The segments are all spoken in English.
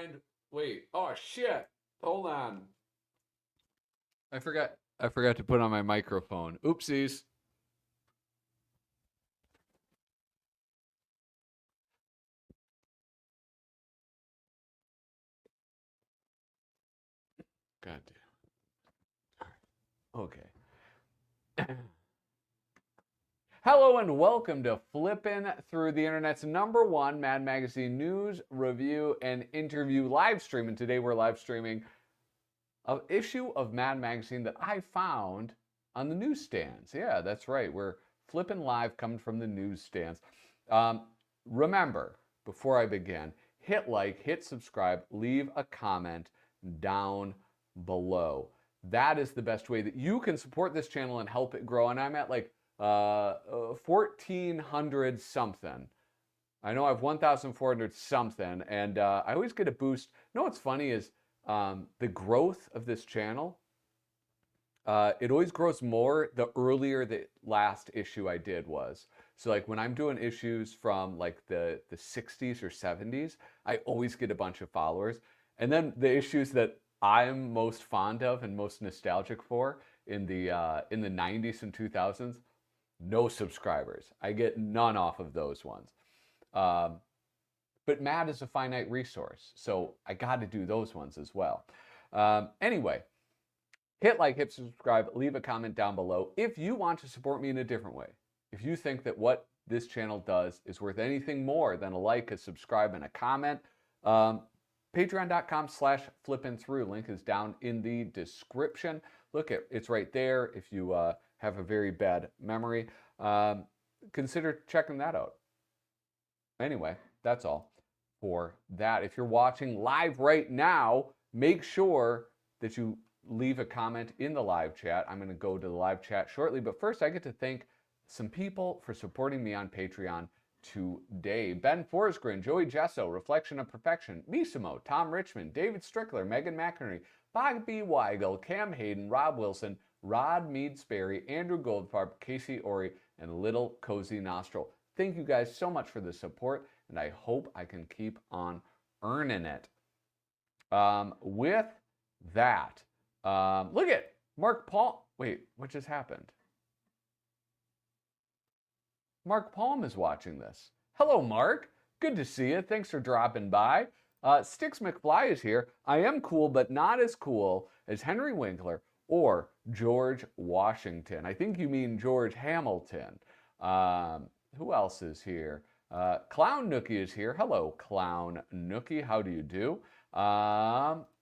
find. Wait. Oh shit. Hold on. I forgot to put on my microphone. Oopsies. God damn. Okay. Hello and welcome to Flippin' Through the Internet's #1 Mad Magazine news, review, and interview live stream. And today we're live streaming an issue of Mad Magazine that I found on the newsstands. Yeah, that's right. We're flipping live coming from the newsstands. Remember, before I begin, hit like, hit subscribe, leave a comment down below. That is the best way that you can support this channel and help it grow. And I'm at like 1,400 something. I know I have 1,400 something, and I always get a boost. You know what's funny is the growth of this channel. It always grows more the earlier the last issue I did was. So like when I'm doing issues from like the 60s or 70s, I always get a bunch of followers. And then the issues that I'm most fond of and most nostalgic for in the 90s and 2000s, no subscribers. I get none off of those ones. But Mad is a finite resource, so I got to do those ones as well. Anyway, hit like, hit subscribe, leave a comment down below if you want to support me in a different way. If you think that what this channel does is worth anything more than a like, a subscribe, and a comment, patreon.com/flippinthrough. Link is down in the description. Look, it's right there. If you have a very bad memory, consider checking that out. Anyway, that's all for that. If you're watching live right now, make sure that you leave a comment in the live chat. I'm going to go to the live chat shortly, but first I get to thank some people for supporting me on Patreon today. Ben Forsgren, Joey Gesso, Reflection of Perfection, Misimo, Tom Richmond, David Strickler, Megan McInerney, Bobby Weigel, Cam Hayden, Rob Wilson, Rod Mead Sperry, Andrew Goldfarb, Casey Ori, and Little Cozy Nostril. Thank you guys so much for the support, and I hope I can keep on earning it. With that, look at Mark Paul. Wait, what just happened? Mark Palm is watching this. Hello, Mark. Good to see you. Thanks for dropping by. Stix McFly is here. I am cool, but not as cool as Henry Winkler or George Washington. I think you mean George Hamilton. Who else is here? Clown Nookie is here. Hello, Clown Nookie. How do you do?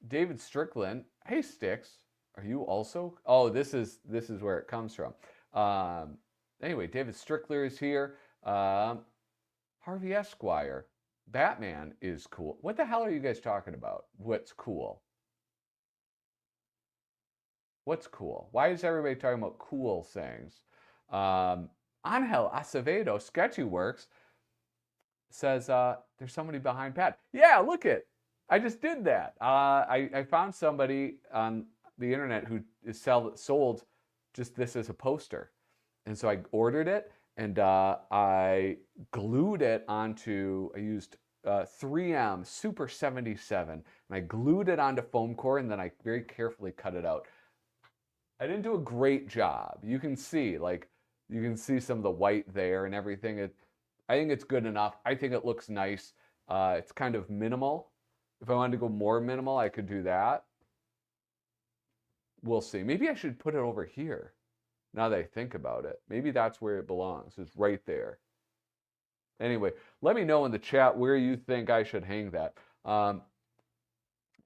David Strickland. Hey, Stix. Are you also? Oh, this is where it comes from. Anyway, David Strickler is here. Harvey Esquire. Batman is cool. What the hell are you guys talking about? What's cool? What's cool? Why is everybody talking about cool things? Angel Acevedo, Sketchy Works, says there's somebody behind Pat. Yeah, look it. I just did that. I found somebody on the internet who is sold just this as a poster. And so I ordered it, and I glued it onto, I used 3M Super 77, and I glued it onto foam core, and then I very carefully cut it out. I didn't do a great job. You can see, you can see some of the white there and everything. I think it's good enough. I think it looks nice. It's kind of minimal. If I wanted to go more minimal, I could do that. We'll see. Maybe I should put it over here. Now that I think about it, maybe that's where it belongs. It's right there. Anyway, let me know in the chat where you think I should hang that.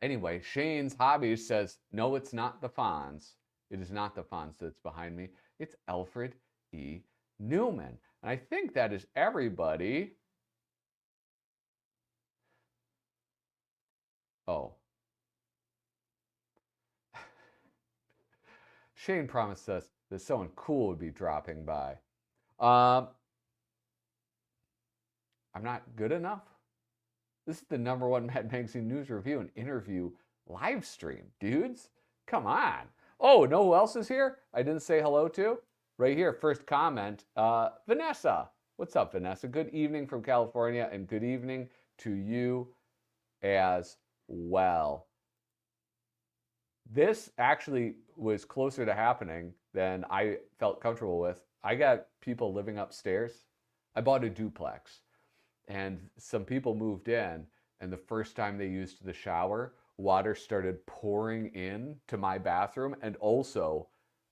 Anyway, Shane's Hobbies says, no, it's not the Fonz. It is not the Fonz that's behind me. It's Alfred E. Neuman. And I think that is everybody. Oh. Shane promised us that someone cool would be dropping by. I'm not good enough. This is the #1 Mad Magazine news review and interview live stream, dudes. Come on. Oh, know who else is here? I didn't say hello to. Right here, first comment, Vanessa. What's up, Vanessa? Good evening from California, and good evening to you as well. This actually was closer to happening than I felt comfortable with. I got people living upstairs. I bought a duplex, and some people moved in, and the first time they used the shower, water started pouring in to my bathroom, and also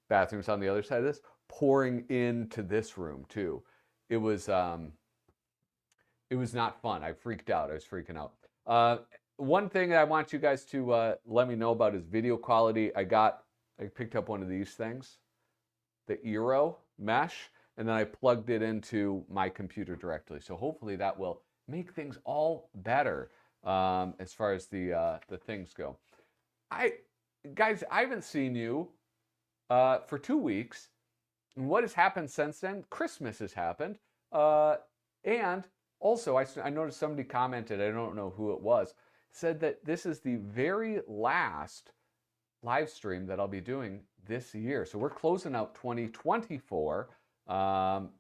bathrooms on the other side of this, pouring into this room too. It was not fun. I freaked out. I was freaking out. One thing that I want you guys to let me know about is video quality. I picked up one of these things, the Eero mesh, and then I plugged it into my computer directly. So hopefully that will make things all better as far as the things go. Guys, I haven't seen you for 2 weeks. And what has happened since then? Christmas has happened. And also, I noticed somebody commented, I don't know who it was, said that this is the very last live stream that I'll be doing this year. So we're closing out 2024. And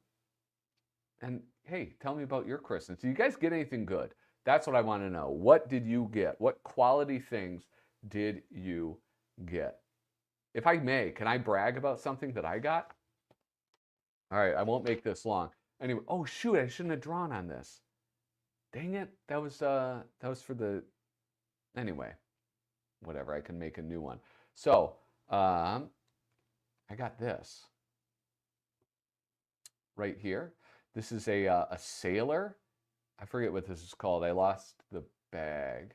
hey, tell me about your Christmas. Did you guys get anything good? That's what I want to know. What did you get? What quality things did you get? If I may, can I brag about something that I got? All right, I won't make this long. Anyway, oh shoot, I shouldn't have drawn on this. Dang it, that was for the, anyway, whatever, I can make a new one. So, I got this right here. This is a sailor. I forget what this is called. I lost the bag.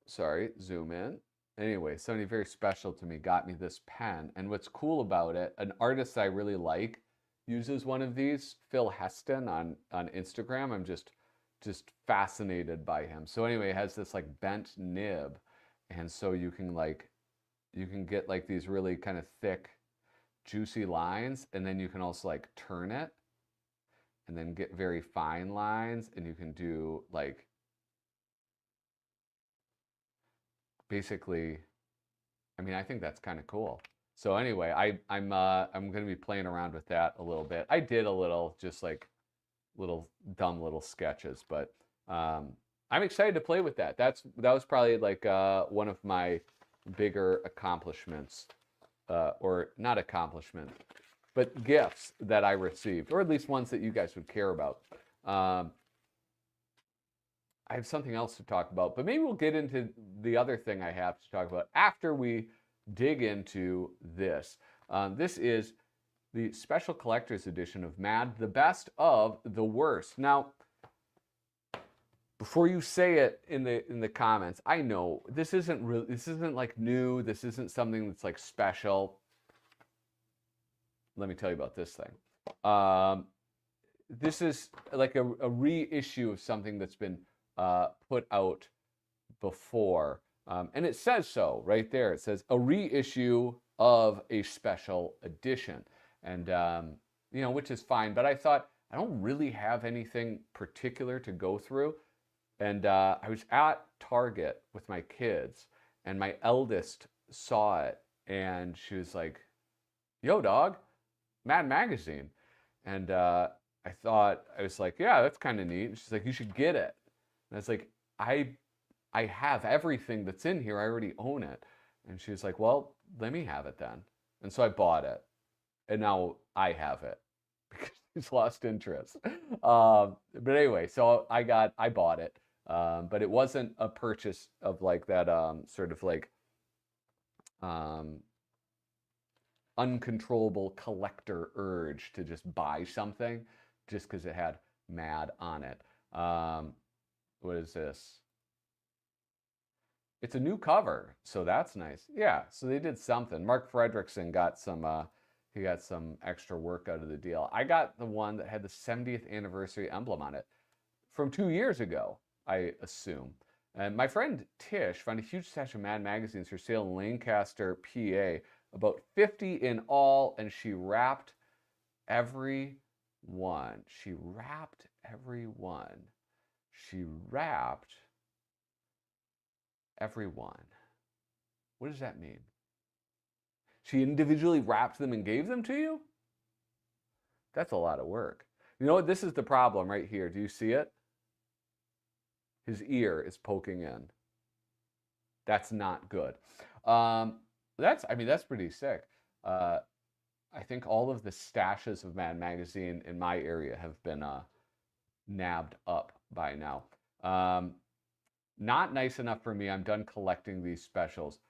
Sorry, zoom in. Anyway, somebody very special to me got me this pen. And what's cool about it, an artist I really like uses one of these, Phil Heston on Instagram. I'm just fascinated by him. So anyway, it has this like bent nib. And so you can get like these really kind of thick, juicy lines. And then you can also like turn it and then get very fine lines. And you can do like, basically, I mean, I think that's kind of cool. So anyway, I'm going to be playing around with that a little bit. I did a little, just like little dumb little sketches, but I'm excited to play with that. That was probably like one of my bigger accomplishments, or not accomplishment, but gifts that I received, or at least ones that you guys would care about. I have something else to talk about, but maybe we'll get into the other thing I have to talk about after we dig into this. This is the special collector's edition of Mad, the best of the worst. Now, before you say it in the comments, I know this isn't like new. This isn't something that's like special. Let me tell you about this thing. This is like a reissue of something that's been put out before. And it says so right there. It says a reissue of a special edition. And, which is fine. But I thought, I don't really have anything particular to go through. And I was at Target with my kids, and my eldest saw it, and she was like, yo, dog, Mad Magazine. And I was like, yeah, that's kind of neat. And she's like, you should get it. And I was like, I have everything that's in here. I already own it. And she was like, well, let me have it then. And so I bought it. And now I have it because she's lost interest. But anyway, so I bought it. But it wasn't a purchase of like that sort of like uncontrollable collector urge to just buy something just because it had Mad on it. What is this? It's a new cover, so that's nice. Yeah, so they did something. Mark Fredrickson got some extra work out of the deal. I got the one that had the 70th anniversary emblem on it from 2 years ago, I assume. And my friend Tish found a huge stash of Mad magazines for sale in Lancaster, PA, about 50 in all, and she wrapped every one. She wrapped every one. She wrapped every one. What does that mean? She individually wrapped them and gave them to you? That's a lot of work. You know what? This is the problem right here. Do you see it? his ear is poking in. That's not good. That's pretty sick. I think all of the stashes of Mad Magazine in my area have been nabbed up by now. Not nice enough for me. I'm done collecting these specials.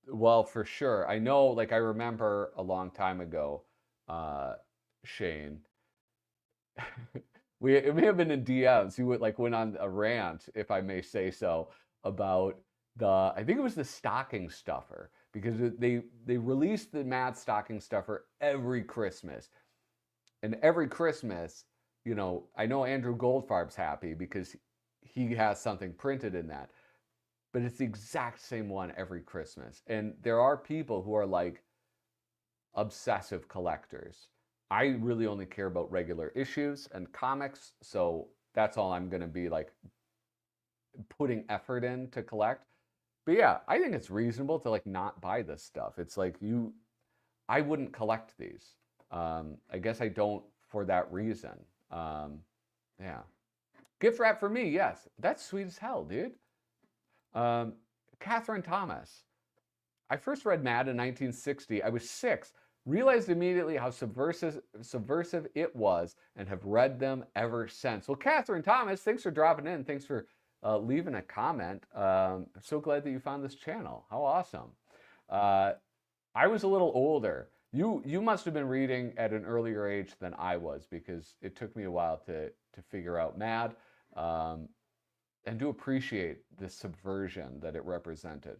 Well, for sure. I know, like, I remember a long time ago, Shane, it may have been in DMs. You would like went on a rant, if I may say so, about I think it was the stocking stuffer, because they released the Mad Stocking Stuffer every Christmas, and every Christmas, you know, I know Andrew Goldfarb's happy because he has something printed in that, but it's the exact same one every Christmas, and there are people who are like obsessive collectors. I really only care about regular issues and comics, so that's all I'm going to be like putting effort in to collect. But yeah, I think it's reasonable to like not buy this stuff. It's like I wouldn't collect these. I guess I don't for that reason. Yeah. Gift wrap for me, yes. That's sweet as hell, dude. Catherine Thomas. I first read Mad in 1960. I was 6. Realized immediately how subversive it was, and have read them ever since. Well, Catherine Thomas, thanks for dropping in. Thanks for leaving a comment. I'm so glad that you found this channel. How awesome. I was a little older. You must have been reading at an earlier age than I was, because it took me a while to figure out Mad, and to appreciate the subversion that it represented.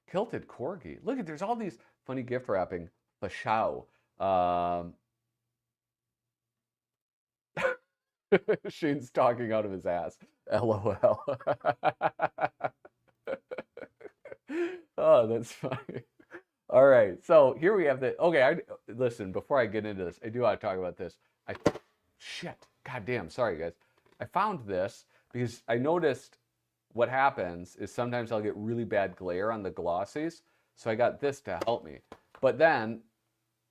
Kilted Corgi. Look at, there's all these funny gift wrapping. Bashow. Shane's talking out of his ass. LOL. Oh, that's funny. All right, so here we have the, okay, listen, before I get into this, I do want to talk about this. Shit, goddamn, sorry guys. I found this because I noticed what happens is sometimes I'll get really bad glare on the glossies, so I got this to help me. But then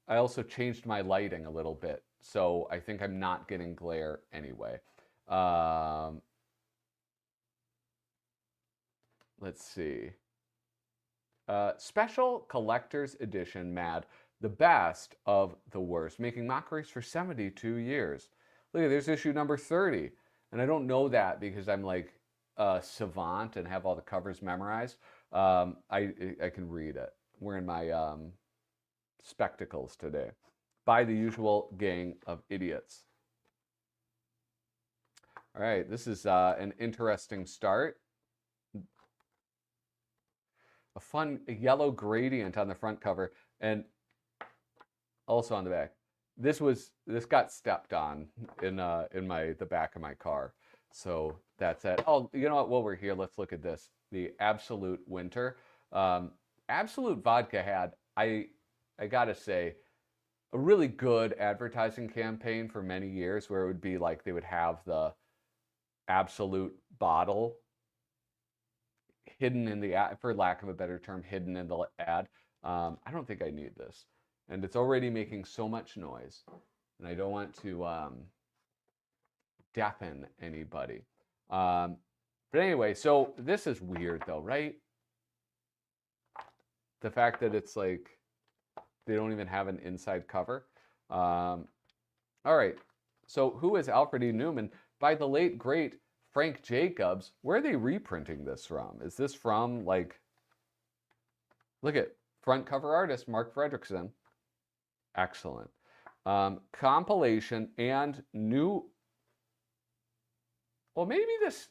I also changed my lighting a little bit, so I think I'm not getting glare anyway. Let's see. Special Collector's Edition Mad, the best of the worst, making mockeries for 72 years. Look at, there's issue number 30, and I don't know that because I'm like savant and have all the covers memorized. I can read it. We're in my spectacles today. By the usual gang of idiots. All right, this is an interesting start. A fun yellow gradient on the front cover, and also on the back. This got stepped on in the back of my car. So that's it. Oh, you know what? While we're here, let's look at this. The Absolute Winter. Absolute Vodka had, I gotta say, a really good advertising campaign for many years, where it would be like they would have the Absolute bottle hidden in the ad, for lack of a better term, hidden in the ad. I don't think I need this. And it's already making so much noise, and I don't want to deafen anybody. But anyway, so this is weird though, right? The fact that it's like they don't even have an inside cover. All right, so who is Alfred E. Neuman? By the late, great Frank Jacobs. Where are they reprinting this from? Is this from, like, look at front cover artist Mark Fredrickson. Excellent. Compilation and new, well, maybe this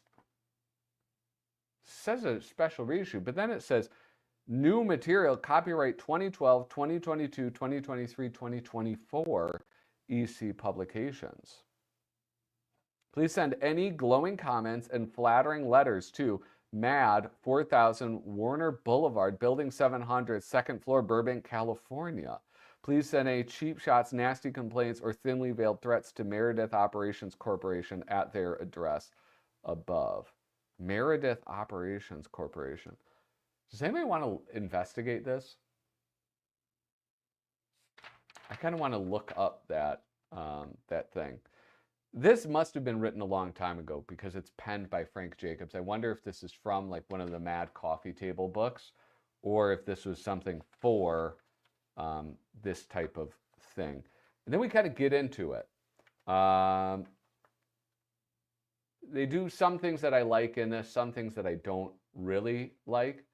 says a special reissue, but then it says new material, copyright 2012, 2022, 2023, 2024, EC Publications. Please send any glowing comments and flattering letters to Mad 4000 Warner Boulevard, Building 700, 2nd floor, Burbank, California. Please send any cheap shots, nasty complaints, or thinly veiled threats to Meredith Operations Corporation at their address above. Meredith Operations Corporation. Does anybody want to investigate this? I kind of want to look up that that thing. This must have been written a long time ago because it's penned by Frank Jacobs. I wonder if this is from like one of the Mad Coffee Table books, or if this was something for this type of thing. And then we kind of get into it. They do some things that I like in this, some things that I don't really like.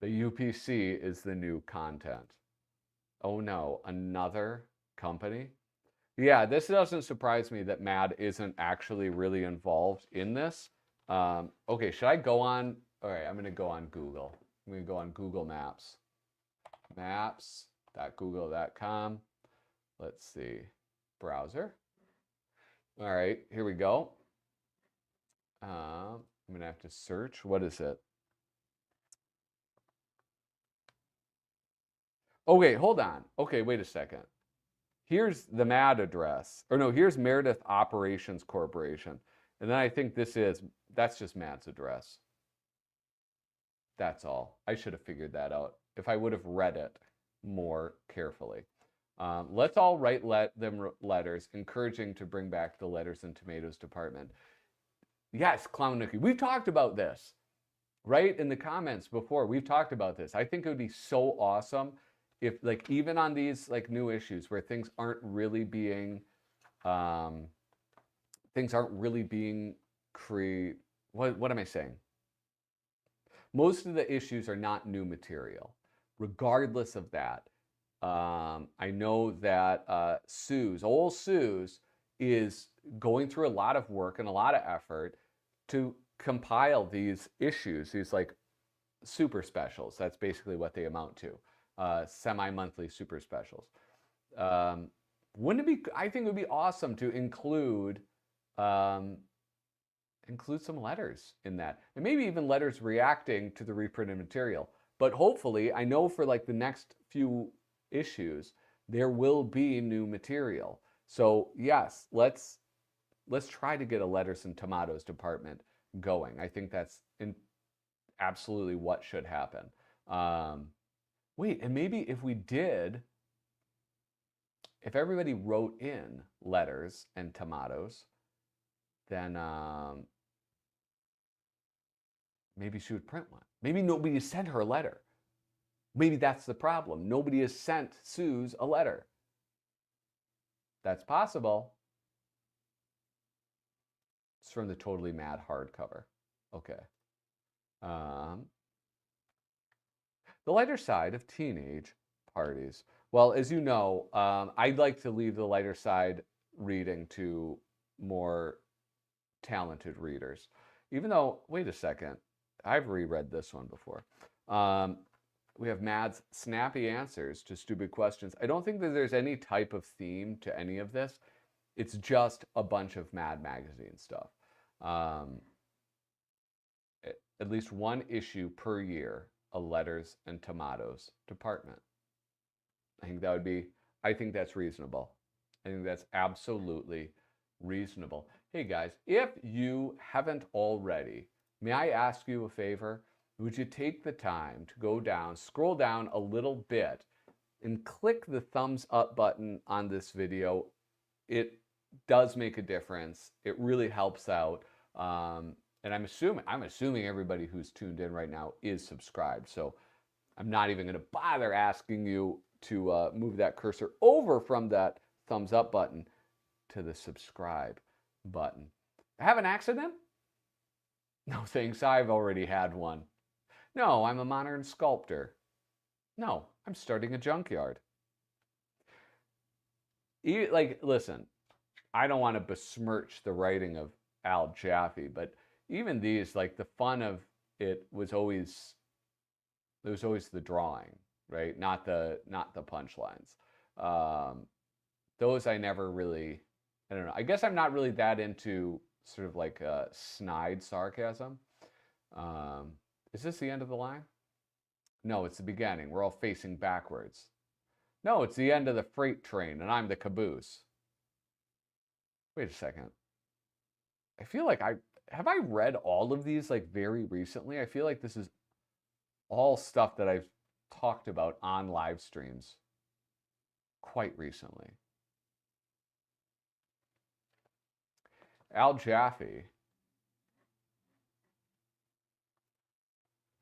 The UPC is the new content. Oh no, another company? Yeah, this doesn't surprise me that Mad isn't actually really involved in this. Okay, should I go on? All right, I'm going to go on Google. I'm going to go on Google Maps. Maps.google.com. Let's see. Browser. All right, here we go. I'm going to have to search. What is it? Okay, hold on. Okay, wait a second. Here's the MAD address. Or no, here's Meredith Operations Corporation. And then I think that's just MAD's address. That's all. I should have figured that out if I would have read it more carefully. Let's all write them letters, encouraging to bring back the lettuce and tomatoes department. Yes, Clown Nookie. We've talked about this, right? In the comments before, we've talked about this. I think it would be so awesome if, like, even on these like new issues where things aren't really being created. What am I saying? Most of the issues are not new material. Regardless of that, I know that old Suze, is going through a lot of work and a lot of effort to compile these issues, these like super specials. That's basically what they amount to, semi-monthly super specials. Wouldn't it be? I think it would be awesome to include some letters in that, and maybe even letters reacting to the reprinted material. But hopefully, I know for like the next few issues, there will be new material. So yes, let's try to get a lettuce and tomatoes department going. I think that's absolutely what should happen. Wait, and maybe if everybody wrote in letters and tomatoes, then maybe she would print one. Maybe nobody has sent her a letter. Maybe that's the problem. Nobody has sent Suze a letter. That's possible. It's from the Totally Mad hardcover. Okay. The lighter side of teenage parties. Well, as you know, I'd like to leave the lighter side reading to more talented readers. Even though, wait a second, I've reread this one before. We have Mad's snappy answers to stupid questions. I don't think that there's any type of theme to any of this. It's just a bunch of Mad magazine stuff. At least one issue per year, a letters and tomatoes department. I think that's reasonable. I think that's absolutely reasonable. Hey guys, if you haven't already, may I ask you a favor? Would you take the time to go down, scroll down a little bit, and click the thumbs up button on this video? It does make a difference. It really helps out. And I'm assuming everybody who's tuned in right now is subscribed. So I'm not even going to bother asking you to move that cursor over from that thumbs up button to the subscribe button. Have an accident? No thanks, I've already had one. No, I'm a modern sculptor. No, I'm starting a junkyard. Like, listen, I don't want to besmirch the writing of Al Jaffee, but even these, like, the fun of it was always the drawing, right? Not the punchlines. Those I never really, I don't know. I guess I'm not really that into sort of like snide sarcasm. Is this the end of the line? No, it's the beginning. We're all facing backwards. No, it's the end of the freight train, and I'm the caboose. Wait a second. I feel like have I read all of these like very recently? I feel like this is all stuff that I've talked about on live streams quite recently. Al Jaffee.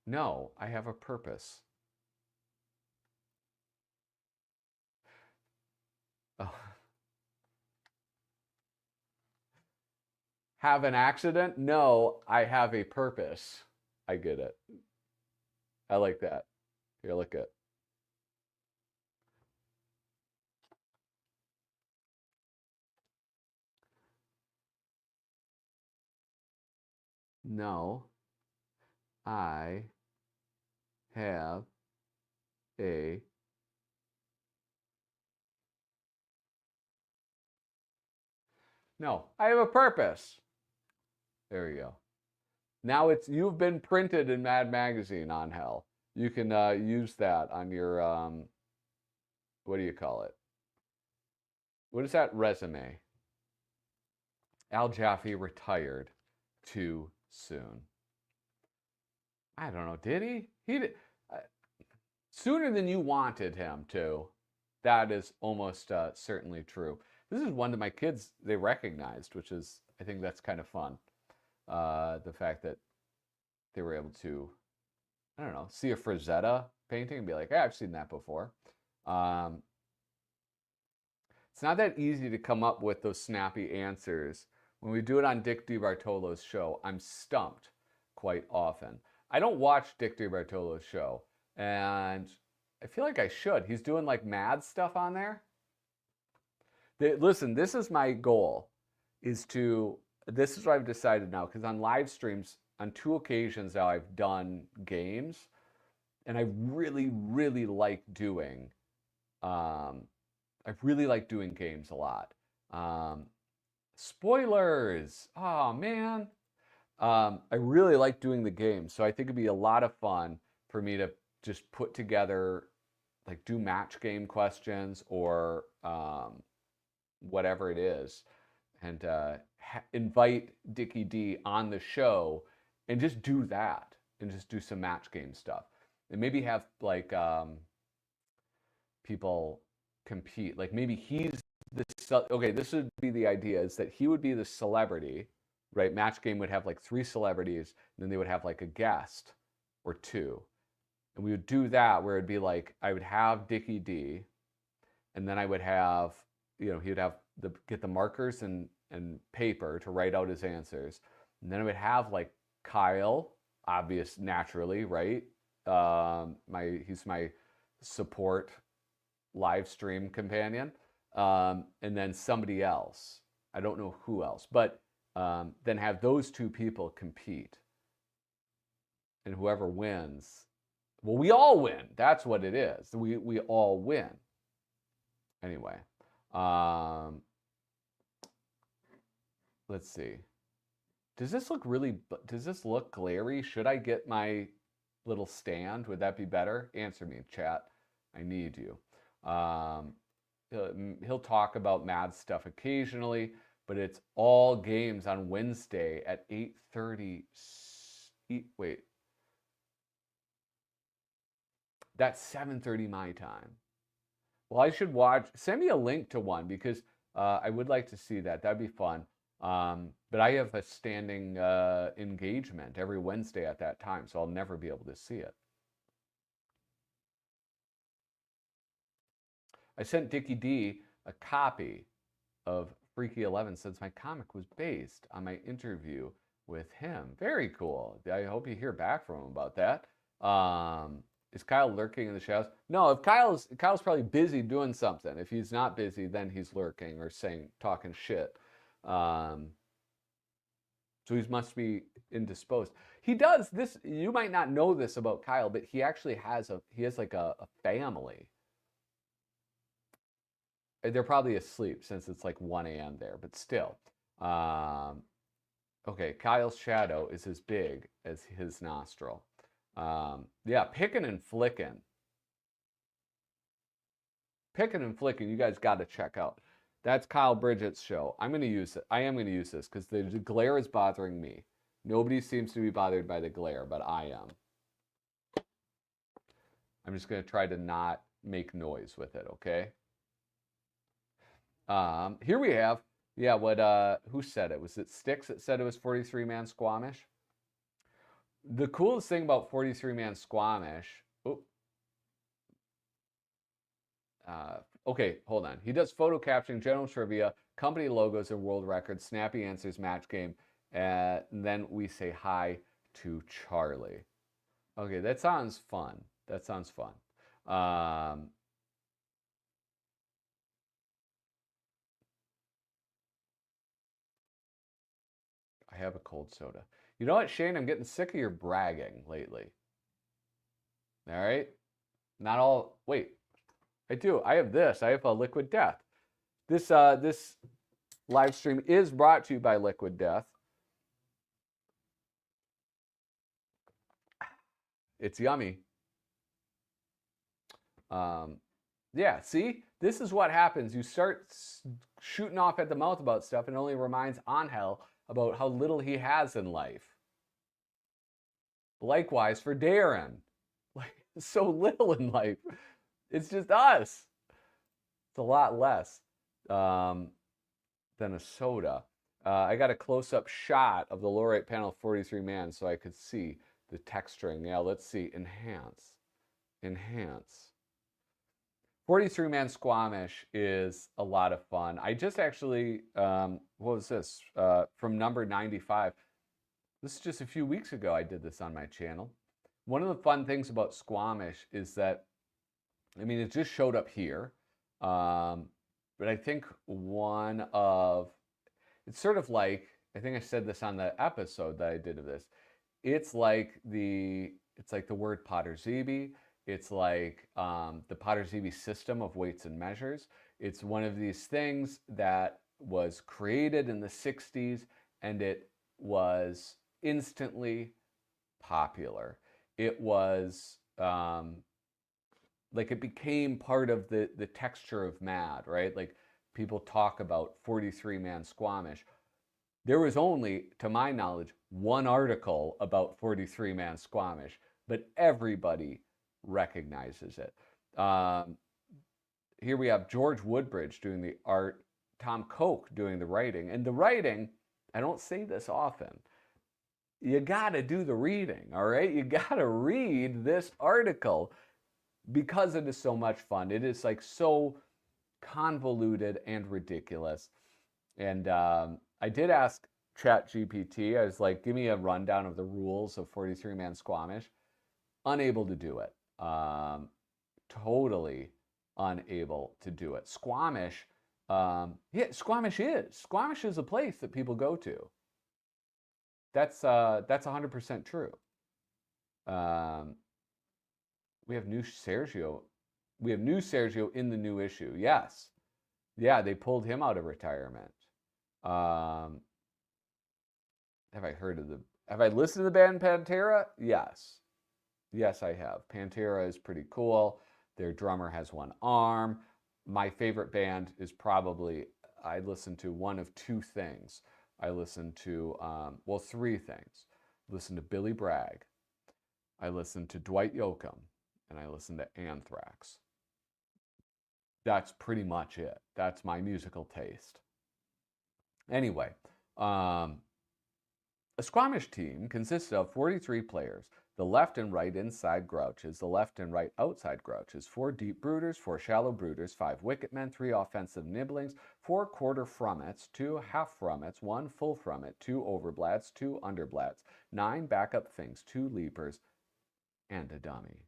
No, I have a purpose. Oh. Have an accident? No, I have a purpose. I get it. I like that. Here, look at. No, I have a no, I have a purpose. There you go. Now you've been printed in Mad Magazine on hell. You can use that on your what do you call it? What is that resume? Al Jaffee retired too soon. I don't know. Did he? He did sooner than you wanted him to. That is almost certainly true. This is one that my kids they recognized, which is I think that's kind of fun. The fact that they were able to, I don't know, see a Frazetta painting and be like, hey, I've seen that before. It's not that easy to come up with those snappy answers. When we do it on Dick DiBartolo's show, I'm stumped quite often. I don't watch Dick DiBartolo's show, and I feel like I should. He's doing like mad stuff on there. Listen, this is my goal, this is what I've decided now, because on live streams, on 2 occasions now I've done games, and I really, really like doing, games a lot. Spoilers! Oh man. I really like doing the games, so I think it'd be a lot of fun for me to just put together, like do match game questions or whatever it is, and invite Dickie D on the show and just do that and just do some match game stuff and maybe have like people compete. Like maybe he's okay, this would be the idea is that he would be the celebrity, right? Match game would have like 3 celebrities, and then they would have like a guest or 2. And we would do that where it'd be like I would have Dickie D, and then I would have, he would have get the markers and paper to write out his answers. And then I would have like Kyle, obvious naturally, right? He's my support live stream companion. And then somebody else. I don't know who else, but then have those 2 people compete. And whoever wins, well, we all win. That's what it is. We all win. Anyway, let's see. Does this look glary? Should I get my little stand? Would that be better? Answer me, chat. I need you. He'll talk about mad stuff occasionally, but it's all games on Wednesday at 8:30. Wait. That's 7:30 my time. Well, I should watch. Send me a link to one because I would like to see that. That'd be fun. But I have a standing engagement every Wednesday at that time, so I'll never be able to see it. I sent Dickie D a copy of Freaky 11 since my comic was based on my interview with him. Very cool. I hope you hear back from him about that. Is Kyle lurking in the shadows? No, if Kyle's probably busy doing something. If he's not busy, then he's lurking or talking shit. So he must be indisposed. He does this. You might not know this about Kyle, but he actually has a family. They're probably asleep since it's like 1 a.m. there, but still. Okay, Kyle's shadow is as big as his nostril. Yeah, Pickin' and Flickin'. Pickin' and Flickin', you guys got to check out. That's Kyle Bridget's show. I'm going to use it. I am going to use this because the glare is bothering me. Nobody seems to be bothered by the glare, but I am. I'm just going to try to not make noise with it, okay? Here we have Yeah, who said it? Was it Sticks that said it was 43-man Squamish? The coolest thing about 43-man Squamish, oh, okay, hold on. He does photo capturing, general trivia, company logos, and world records, snappy answers, match game, and then we say hi to Charlie. Okay, that sounds fun. That sounds fun. I have a cold soda. You know what, Shane? I'm getting sick of your bragging lately. All right? Not all. Wait, I do. I have this. I have a Liquid Death. This live stream is brought to you by Liquid Death. It's yummy. Yeah, see? This is what happens. You start shooting off at the mouth about stuff and it only reminds Angel about how little he has in life. Likewise for Darren. Like, so little in life. It's just us. It's a lot less than a soda. I got a close-up shot of the lower right panel of 43-man so I could see the texturing. Yeah, let's see. Enhance. Enhance. 43-man Squamish is a lot of fun. I just actually, what was this? From number 95. This is just a few weeks ago I did this on my channel. One of the fun things about Squamish is that, I mean, it just showed up here. But I think it's sort of like, I think I said this on the episode that I did of this. It's like the word Potterzeebe. It's like the Potterzeebe system of weights and measures. It's one of these things that was created in the 60s and it was instantly popular. It was like it became part of the texture of Mad, right? Like people talk about 43-man Squamish. There was only, to my knowledge, one article about 43-man Squamish, but everybody recognizes it. Here we have George Woodbridge doing the art, Tom Koch doing the writing. And the writing, I don't say this often, you gotta do the reading, all right? You gotta read this article because it is so much fun. It is like so convoluted and ridiculous. And I did ask ChatGPT, I was like, give me a rundown of the rules of 43-man Squamish. Unable to do it. Totally unable to do it. Squamish, yeah, Squamish is a place that people go to. That's 100% true. We have new Sergio. We have new Sergio in the new issue. Yes. Yeah, they pulled him out of retirement. Have I listened to the band Pantera? Yes. Yes, I have. Pantera is pretty cool. Their drummer has one arm. My favorite band is probably, I listen to one of two things. I listen to, well, three things. I listen to Billy Bragg. I listen to Dwight Yoakam. And I listen to Anthrax. That's pretty much it. That's my musical taste. Anyway, a Squamish team consists of 43 players. The left and right inside grouches, the left and right outside grouches, 4 deep brooders, 4 shallow brooders, 5 wicket men, 3 offensive nibblings, 4 quarter frummets, 2 half frummets, 1 full frummet, 2 overblats, 2 underblats, 9 backup things, 2 leapers, and a dummy.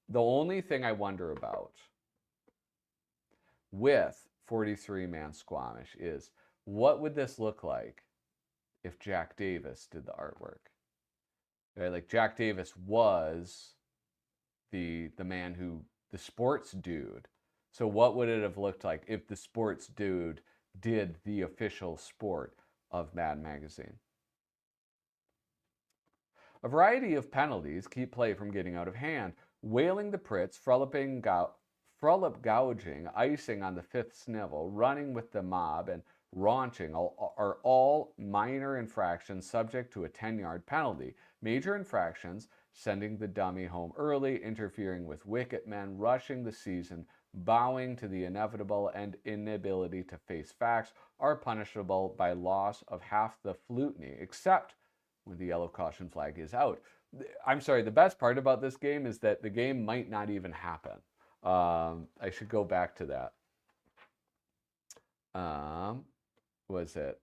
The only thing I wonder about with 43-man Squamish is, what would this look like if Jack Davis did the artwork? Right? Like Jack Davis was the man who, the sports dude. So what would it have looked like if the sports dude did the official sport of Mad Magazine? A variety of penalties keep play from getting out of hand. Whaling the Pritz, frullop gouging, icing on the fifth snivel, running with the mob, and raunching are all minor infractions subject to a 10-yard penalty. Major infractions, sending the dummy home early, interfering with wicket men, rushing the season, bowing to the inevitable and inability to face facts are punishable by loss of half the fluteny, except when the yellow caution flag is out. I'm sorry, the best part about this game is that the game might not even happen. I should go back to that. Was it?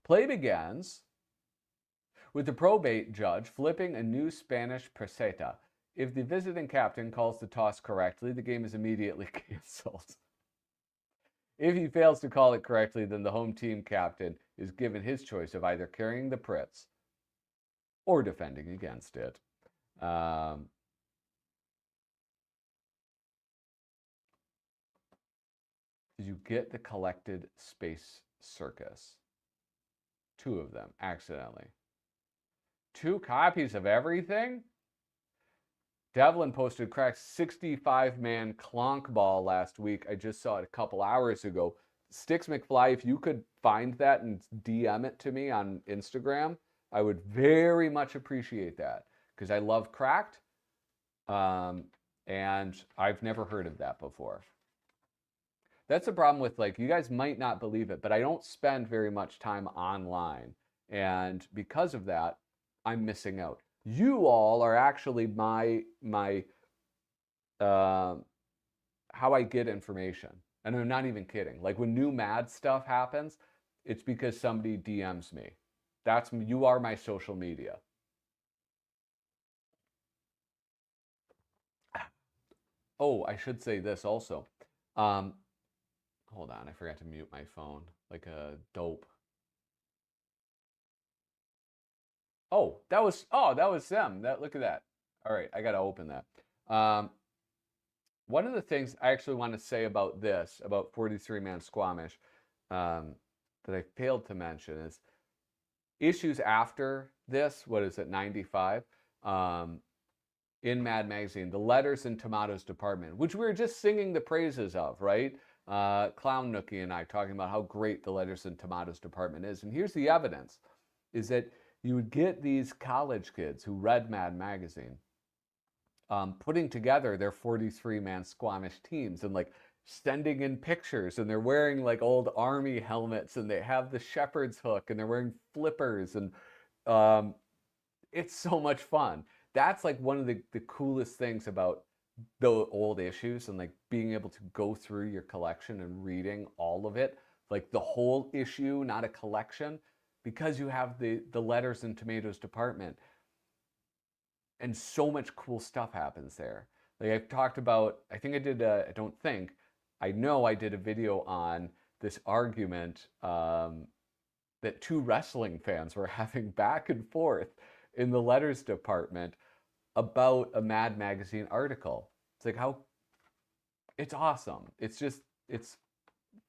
Play begins with the probate judge flipping a new Spanish peseta. If the visiting captain calls the toss correctly, the game is immediately canceled. If he fails to call it correctly, then the home team captain is given his choice of either carrying the Pritz or defending against it. Did you get the collected Space Circus? 2 of them, accidentally. 2 copies of everything? Devlin posted cracked 65-man clonk ball last week. I just saw it a couple hours ago. Sticks McFly, if you could find that and DM it to me on Instagram, I would very much appreciate that, because I love cracked, and I've never heard of that before. That's the problem with, like, you guys might not believe it, but I don't spend very much time online, and because of that, I'm missing out. You all are actually my how I get information, and I'm not even kidding. Like, when new mad stuff happens, it's because somebody DMs me. You are my social media. Oh, I should say this also. Hold on, I forgot to mute my phone like a dope. Oh, that was them. Look at that. All right, I got to open that. One of the things I actually want to say about this, about 43-man Squamish, that I failed to mention is issues after this. What is it, 95? In Mad Magazine, the Letters and Tomatoes department, which we were just singing the praises of, right? Clown Nookie and I talking about how great the Letters and Tomatoes department is. And here's the evidence, is that you would get these college kids who read Mad Magazine putting together their 43-man Squamish teams and like sending in pictures, and they're wearing like old army helmets, and they have the shepherd's hook, and they're wearing flippers, and it's so much fun. That's like one of the coolest things about the old issues, and like being able to go through your collection and reading all of it, like the whole issue, not a collection, because you have the Letters and Tomatoes department, and so much cool stuff happens there. Like I've talked about, I know I did a video on this argument that 2 wrestling fans were having back and forth in the letters department about a Mad Magazine article. It's like it's awesome. It's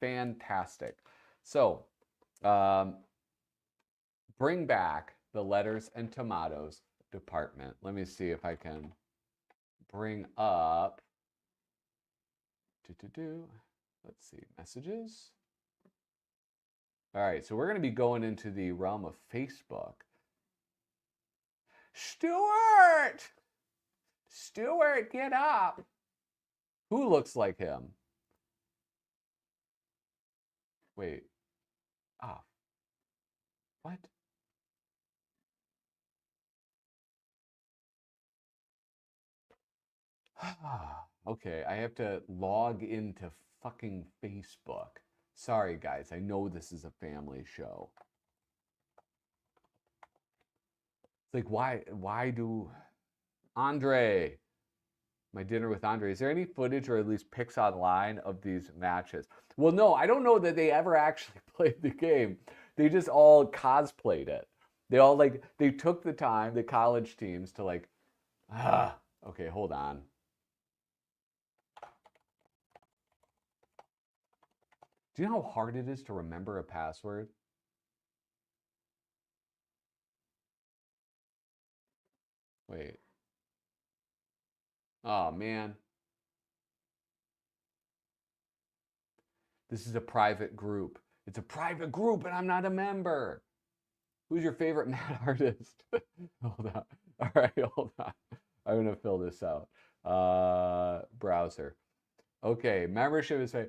fantastic. So, bring back the Letters and Tomatoes department. Let me see if I can bring up, let's see, messages. All right, so we're going to be going into the realm of Facebook. Stuart, get up. Who looks like him? Wait. Ah. What? Okay, I have to log into fucking Facebook. Sorry, guys. I know this is a family show. It's like, why do... Andre. My dinner with Andre. Is there any footage or at least pics online of these matches? Well, no, I don't know that they ever actually played the game. They just all cosplayed it. They all they took the time, the college teams, to okay, hold on. Do you know how hard it is to remember a password? Wait. Oh, man. This is a private group. It's a private group and I'm not a member. Who's your favorite mad artist? Hold on. All right, hold on. I'm going to fill this out. Browser. Okay, membership is say,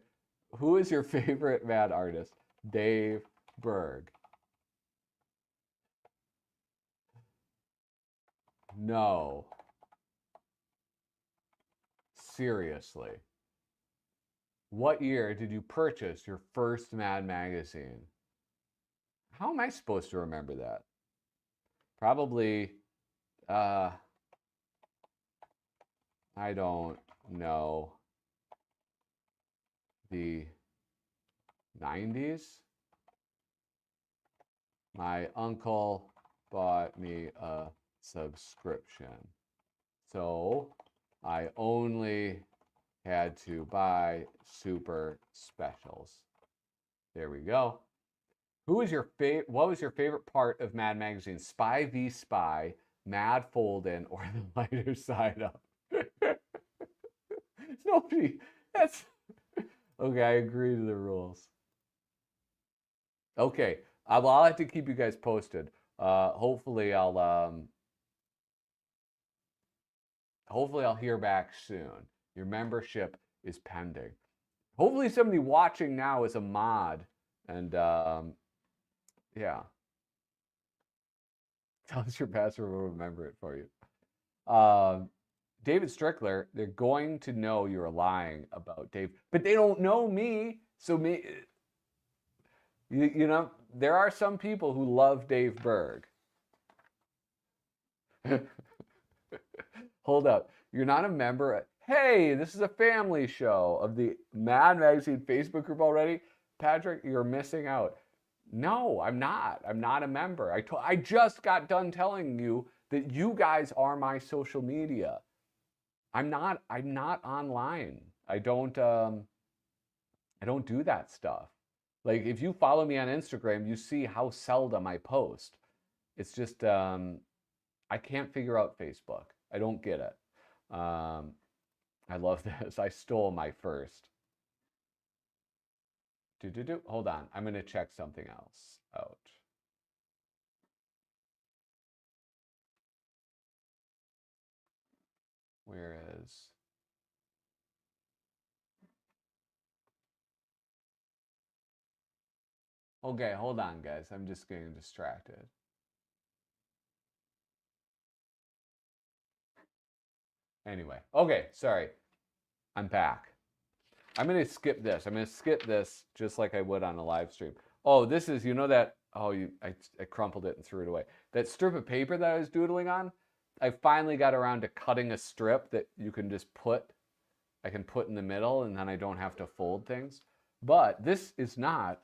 who is your favorite Mad artist? Dave Berg. No. Seriously. What year did you purchase your first Mad magazine? How am I supposed to remember that? Probably, uh, I don't know, the 90s? My uncle bought me a subscription. So I only had to buy super specials. There we go. What was your favorite part of Mad Magazine? Spy v Spy, Mad Fold-In, or the lighter side up? Nobody. That's okay. I agree to the rules. Okay. Well, I'll have to keep you guys posted. Hopefully I'll hear back soon. Your membership is pending. Hopefully somebody watching now is a mod, and yeah, tell us your password. We'll remember it for you. David Strickler, they're going to know you're lying about Dave, but they don't know me. So you know, there are some people who love Dave Berg. Hold up. You're not a member. Hey, this is a family show of the Mad Magazine Facebook group already. Patrick, you're missing out. No, I'm not. I'm not a member. I just got done telling you that you guys are my social media. I'm not online. I don't do that stuff. Like if you follow me on Instagram, you see how seldom I post. It's just I can't figure out Facebook. I don't get it. I love this. I stole my first. Hold on. I'm going to check something else out. Where is... Okay, hold on, guys. I'm just getting distracted. Anyway, okay, sorry. I'm back. I'm going to skip this. I'm going to skip this just like I would on a live stream. Oh, this is, you know that, oh, I crumpled it and threw it away. That strip of paper that I was doodling on, I finally got around to cutting a strip that you can just I can put in the middle and then I don't have to fold things. But this is not,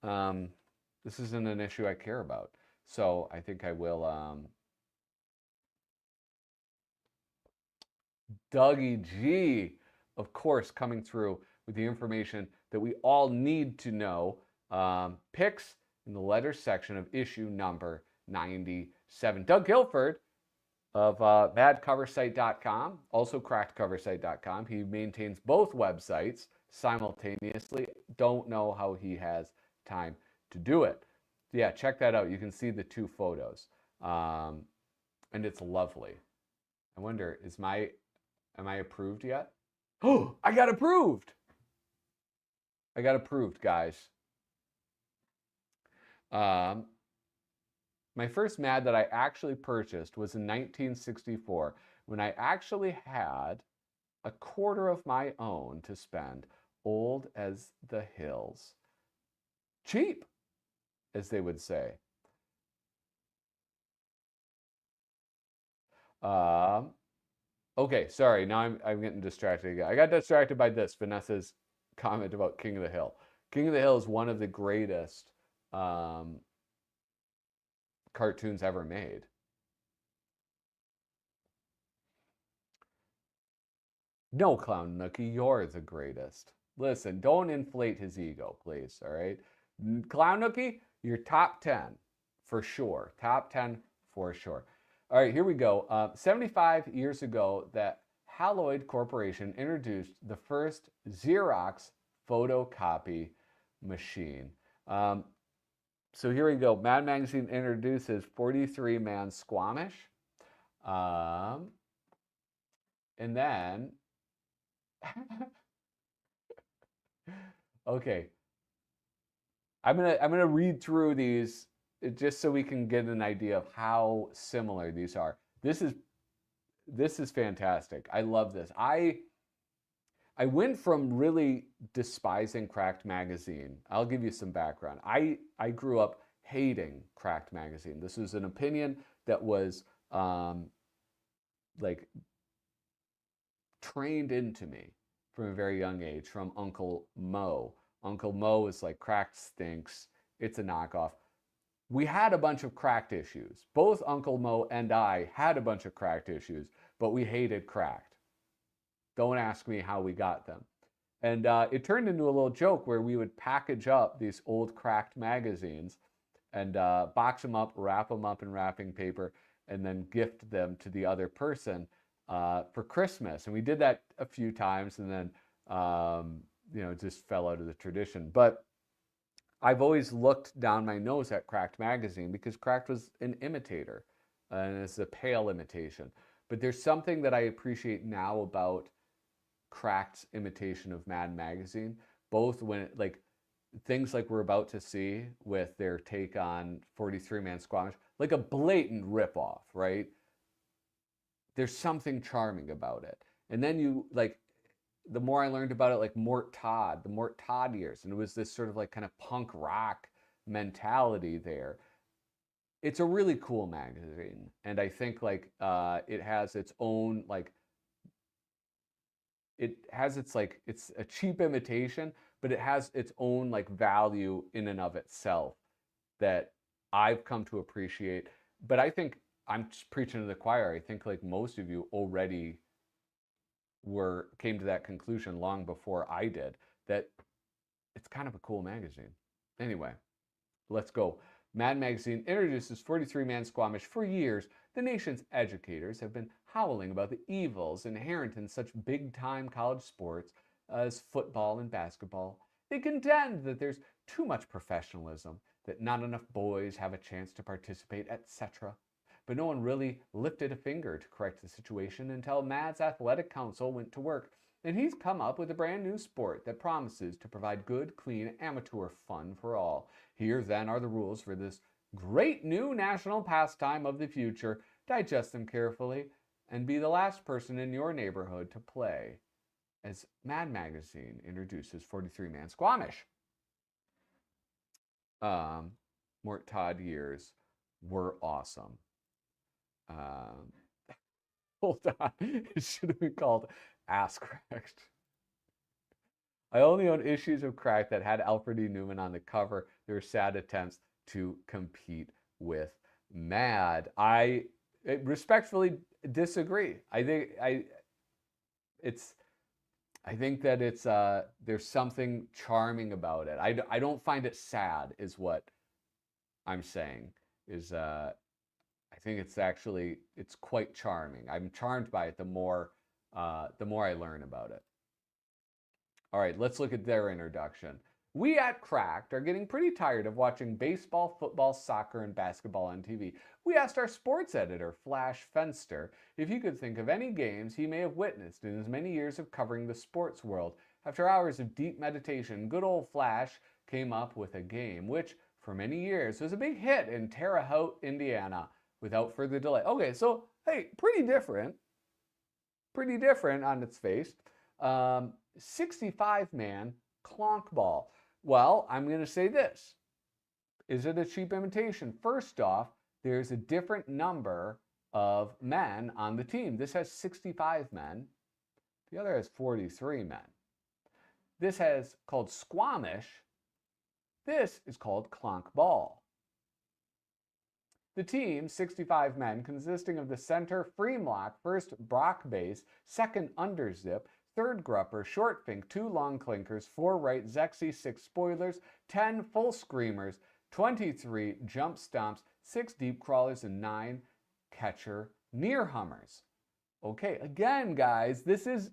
this isn't an issue I care about. So I think I will, Dougie G, of course, coming through with the information that we all need to know. Picks in the letters section of issue number 97. Doug Guilford of badcoversite.com, also crackedcoversite.com. He maintains both websites simultaneously. Don't know how he has time to do it. Yeah, check that out. You can see the two photos. And it's lovely. I wonder, am I approved yet? Oh, I got approved. I got approved, guys. My first Mad that I actually purchased was in 1964 when I actually had a quarter of my own to spend, old as the hills. Cheap, as they would say. Okay, sorry. Now I'm getting distracted again. I got distracted by this, Vanessa's comment about King of the Hill. King of the Hill is one of the greatest cartoons ever made. No, Clown Nookie, you're the greatest. Listen, don't inflate his ego, please, all right? Clown Nookie, you're top 10 for sure. Top 10 for sure. All right, here we go. 75 years ago, that Haloid Corporation introduced the first Xerox photocopy machine. So here we go. Mad Magazine introduces 43-man Squamish. And then Okay, I'm gonna read through these just so we can get an idea of how similar these are. This is fantastic. I love this. I went from really despising Cracked Magazine. I'll give you some background. I grew up hating Cracked Magazine. This was an opinion that was like trained into me from a very young age from Uncle Mo. Uncle Mo is like Cracked stinks. It's a knockoff. We had a bunch of Cracked issues. Both Uncle Mo and I had a bunch of Cracked issues, but we hated Cracked. Don't ask me how we got them. And it turned into a little joke where we would package up these old Cracked magazines and box them up, wrap them up in wrapping paper, and then gift them to the other person for Christmas. And we did that a few times, and then it just fell out of the tradition. But I've always looked down my nose at Cracked magazine because Cracked was an imitator, and it's a pale imitation. But there's something that I appreciate now about Cracked's imitation of Mad Magazine, both when like things like we're about to see with their take on 43-Man Squamish, like a blatant ripoff, right? There's something charming about it. And then you like the more I learned about it, like the Mort Todd years, and it was this sort of like kind of punk rock mentality there. It's a really cool magazine, and I think like it has its own like it's a cheap imitation, but it has its own like value in and of itself that I've come to appreciate. But I think I'm just preaching to the choir. I think like most of you already came to that conclusion long before I did, that it's kind of a cool magazine. Anyway, let's go. Mad Magazine introduces 43-Man Squamish. For years, the nation's educators have been howling about the evils inherent in such big-time college sports as football and basketball. They contend that there's too much professionalism, that not enough boys have a chance to participate, etc. But no one really lifted a finger to correct the situation until Mad's athletic council went to work, and he's come up with a brand new sport that promises to provide good, clean, amateur fun for all. Here, then, are the rules for this great new national pastime of the future. Digest them carefully and be the last person in your neighborhood to play as Mad Magazine introduces 43-Man Squamish. Mort Todd years were awesome. Hold on. It should have been called Ass Cracked. I only own issues of Cracked that had Alfred E. Neuman on the cover. There were sad attempts to compete with Mad. I respectfully disagree. I think that it's there's something charming about it. I don't find it sad, is what I'm saying. I think it's quite charming. I'm charmed by it the more I learn about it. All right, let's look at their introduction. We at Cracked are getting pretty tired of watching baseball, football, soccer, and basketball on TV. We asked our sports editor, Flash Fenster, if he could think of any games he may have witnessed in his many years of covering the sports world. After hours of deep meditation, good old Flash came up with a game which, for many years, was a big hit in Terre Haute, Indiana. Without further delay. Okay, so, hey, pretty different. Pretty different on its face. 65-man clonk ball. Well, I'm going to say this. Is it a cheap imitation? First off, there's a different number of men on the team. This has 65 men. The other has 43 men. This has called Squamish. This is called clonk ball. The team, 65 men, consisting of the center Freemlock, first Brock base, second underzip, third grupper, short fink, 2 long clinkers, 4 right Zexy, 6 spoilers, 10 full screamers, 23 jump stomps, 6 deep crawlers, and 9 catcher near hummers. Okay, again, guys, this is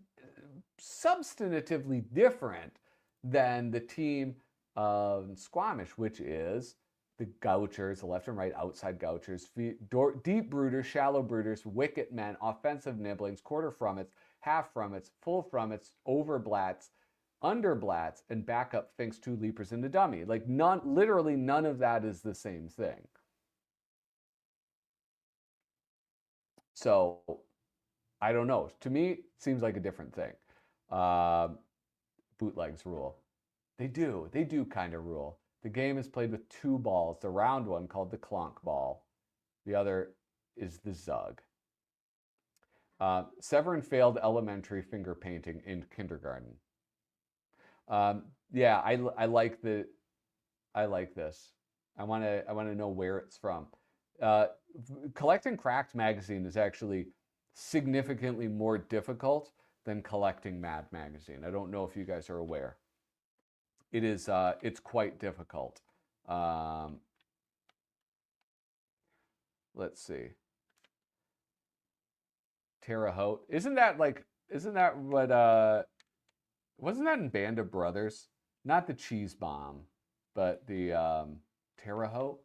substantively different than the team of Squamish, which is the gouchers, the left and right outside gouchers, deep brooders, shallow brooders, wicket men, offensive nibblings, quarter frummets, half frummets, full frummets, over blats, Underblats and backup Finks 2 leapers into dummy. Like literally none of that is the same thing. So I don't know. To me, it seems like a different thing. Bootlegs rule. They do kind of rule. The game is played with 2 balls, the round one called the clonk ball. The other is the zug. Severin failed elementary finger painting in kindergarten. Yeah, I like this. I want to know where it's from. Collecting Cracked magazine is actually significantly more difficult than collecting Mad magazine. I don't know if you guys are aware. It is. It's quite difficult. Let's see. Terre Haute. Isn't that what? Wasn't that in Band of Brothers? Not the cheese bomb, but the Terre Haute.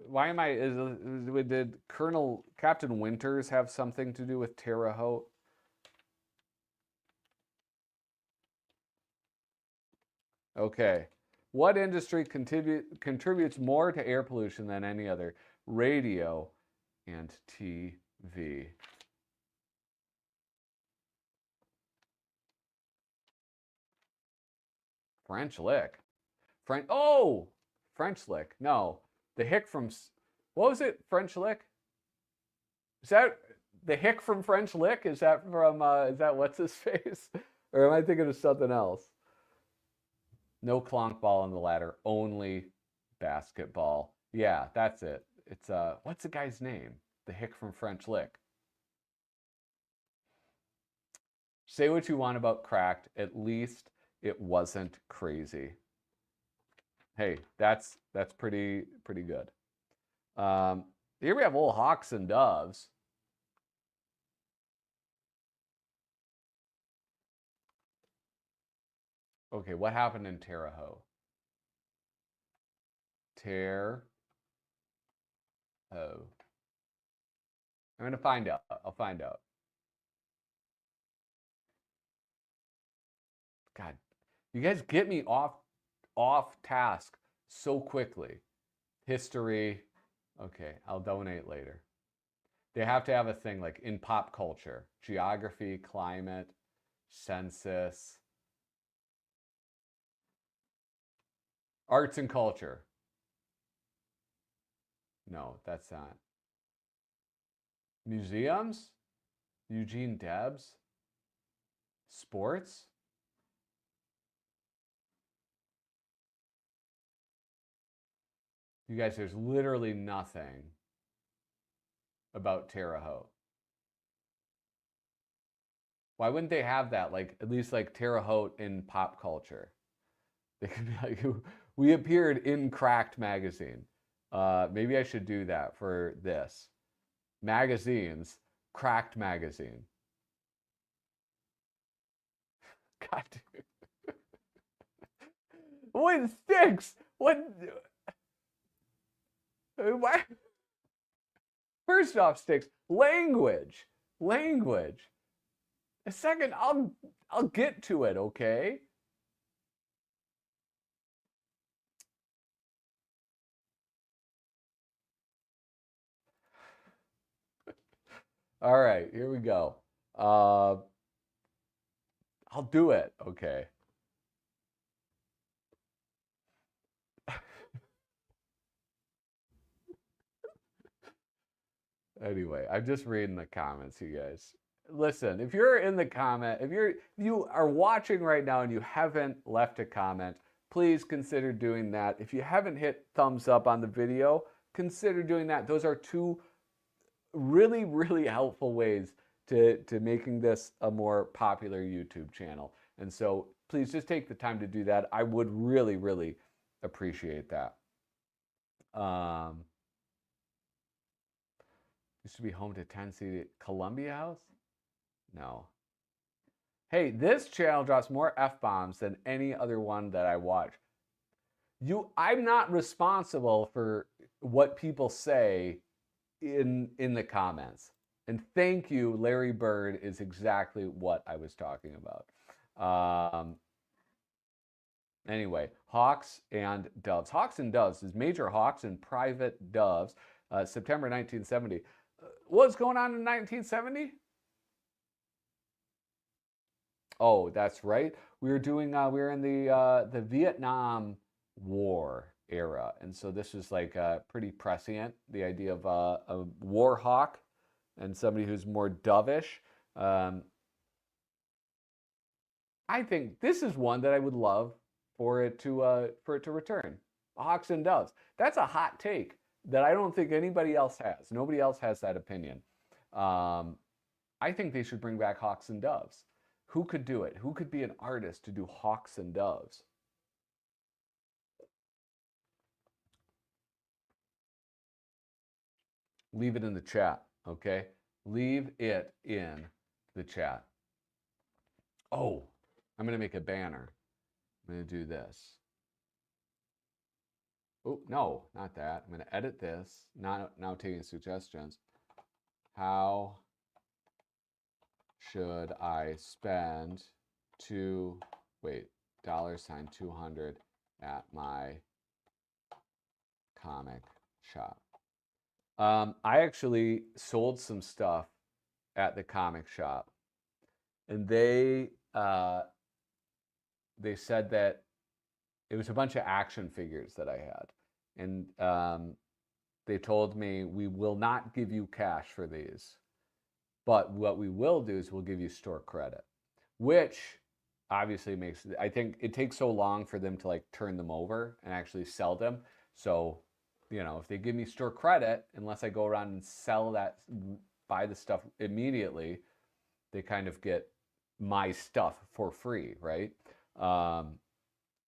Why am I? Did Captain Winters have something to do with Terre Haute? Okay. What industry contributes more to air pollution than any other? Radio and TV. French lick. French lick. No. The hick from, what was it? French lick? Is that the hick from French lick? Is that from, is that what's his face? Or am I thinking of something else? No clonk ball on the ladder, only basketball. Yeah, that's it. It's, what's the guy's name? The hick from French lick. Say what you want about Cracked. At least it wasn't crazy. Hey, that's pretty good. Here we have old hawks and doves. Okay, what happened in Terre Haute? Terre Haute. I'm gonna find out. I'll find out. God, you guys get me off task so quickly. History. Okay, I'll donate later. They have to have a thing like in pop culture, geography, climate, census, arts and culture. No, that's not. Museums? Eugene Debs? Sports? You guys, there's literally nothing about Terre Haute. Why wouldn't they have that? Like, at least like Terre Haute in pop culture. They could be like, we appeared in Cracked magazine. Maybe I should do that for this. Magazines, Cracked magazine. God, dude. What sticks? What? Why? First off, sticks. Language. A second, I'll get to it, okay? All right, here we go. I'll do it, okay? Anyway, I'm just reading the comments, you guys. Listen, if you're in the comment, if you are watching right now and you haven't left a comment, please consider doing that. If you haven't hit thumbs up on the video, consider doing that. Those are 2 really, really helpful ways to making this a more popular YouTube channel. And so please just take the time to do that. I would really, really appreciate that. Used to be home to Tennessee Columbia House? No. Hey, this channel drops more F-bombs than any other one that I watch. I'm not responsible for what people say in the comments. And thank you, Larry Bird is exactly what I was talking about. Anyway, Hawks and Doves. Hawks and Doves is Major Hawks and Private Doves, September 1970. What's going on in 1970? Oh, that's right. We were in the Vietnam War era, and so this was like pretty prescient. The idea of a war hawk and somebody who's more dovish. Um, I think this is one that I would love for it to return. Hawks and Doves. That's a hot take that I don't think anybody else has. Nobody else has that opinion. Um, I think they should bring back Hawks and Doves. Who could do it? Who could be an artist to do Hawks and Doves? Leave it in the chat, okay? Leave it in the chat. Oh, I'm going to make a banner. I'm going to do this. Oh, no, not that. I'm going to edit this. Now taking suggestions. How should I spend $200 at my comic shop? I actually sold some stuff at the comic shop, and they said that it was a bunch of action figures that I had, and they told me, we will not give you cash for these, but what we will do is we'll give you store credit, which obviously makes, I think it takes so long for them to like turn them over and actually sell them. So, you know, if they give me store credit, unless I go around and sell that, buy the stuff immediately, they kind of get my stuff for free, right? But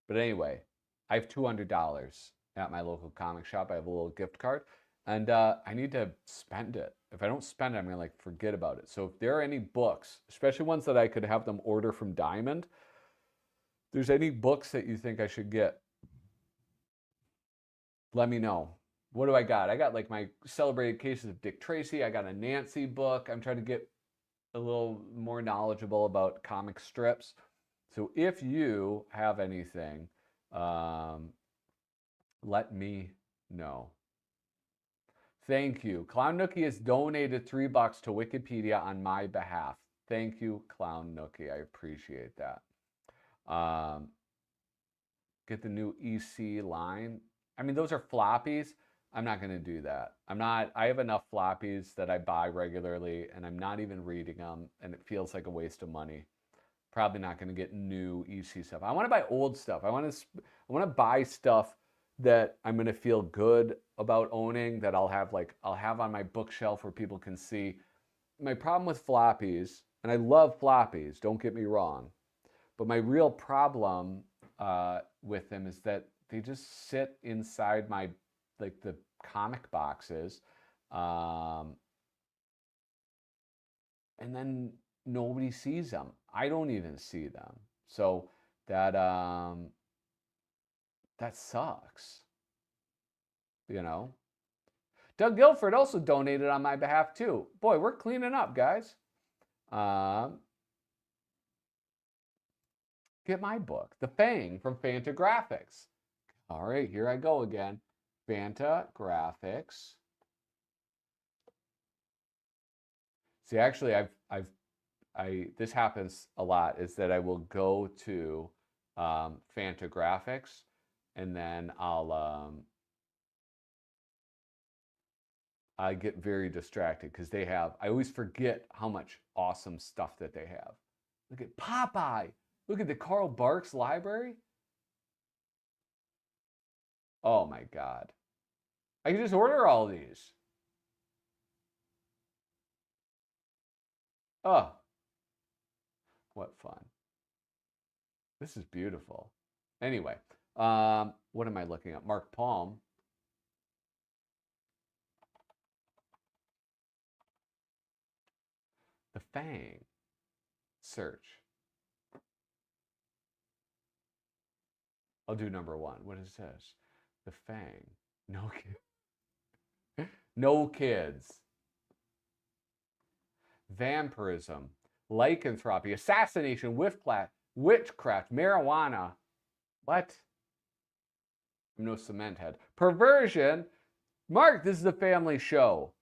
anyway, I have $200 at my local comic shop. I have a little gift card, and I need to spend it. If I don't spend it, I'm gonna like forget about it. So if there are any books, especially ones that I could have them order from Diamond, if there's any books that you think I should get, let me know. What do I got? I got like my Celebrated Cases of Dick Tracy. I got a Nancy book. I'm trying to get a little more knowledgeable about comic strips. So if you have anything, let me know. Thank you. Clown Nookie has donated $3 to Wikipedia on my behalf. Thank you, Clown Nookie. I appreciate that. Get the new EC line. I mean, those are floppies. I'm not going to do that. I have enough floppies that I buy regularly, and I'm not even reading them, and it feels like a waste of money. Probably not going to get new EC stuff. I want to buy old stuff. I want to buy stuff that I'm going to feel good about owning, that I'll have on my bookshelf where people can see. My problem with floppies, and I love floppies, don't get me wrong, but my real problem with them is that they just sit inside my, like, the comic boxes, and then nobody sees them. I don't even see them. So that that sucks. You know? Doug Guilford also donated on my behalf too. Boy, we're cleaning up, guys. Get my book, The Fang from Fantagraphics. All right, here I go again. Fantagraphics. See, actually, this happens a lot, is that I will go to Fantagraphics, and then I get very distracted because I always forget how much awesome stuff that they have. Look at Popeye. Look at the Carl Barks library. Oh my God. I can just order all these. Oh, what fun. This is beautiful. Anyway, what am I looking at? Mark Palm. The Fang. Search. I'll do number one. What is this? The Fang. No kids. No kids. Vampirism. Lycanthropy. Assassination. Witchcraft. Marijuana. What? I'm no cement head. Perversion. Mark, this is a family show.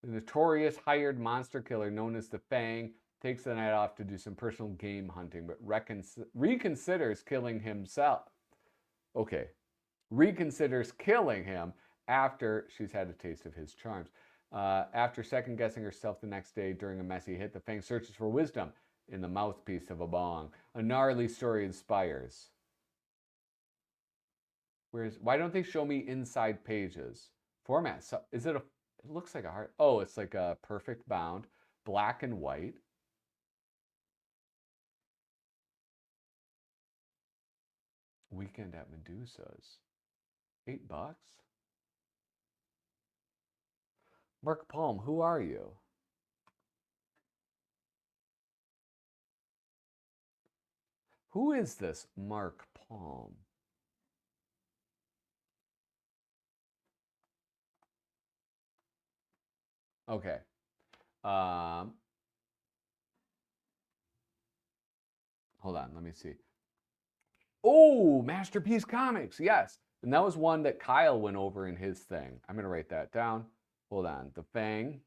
The notorious hired monster killer known as the Fang takes the night off to do some personal game hunting, but reconsiders killing himself. Okay. Reconsiders killing him after she's had a taste of his charms. After second-guessing herself the next day during a messy hit, the Fang searches for wisdom in the mouthpiece of a bong. A gnarly story inspires. Why don't they show me inside pages? Format. So, is it a... It looks like a heart. Oh, it's like a perfect bound. Black and white. Weekend at Medusa's. $8? Mark Palm, who are you? Who is this Mark Palm? Okay. Hold on, let me see. Oh, Masterpiece Comics, yes. And that was one that Kyle went over in his thing. I'm going to write that down. Hold on. The Fang.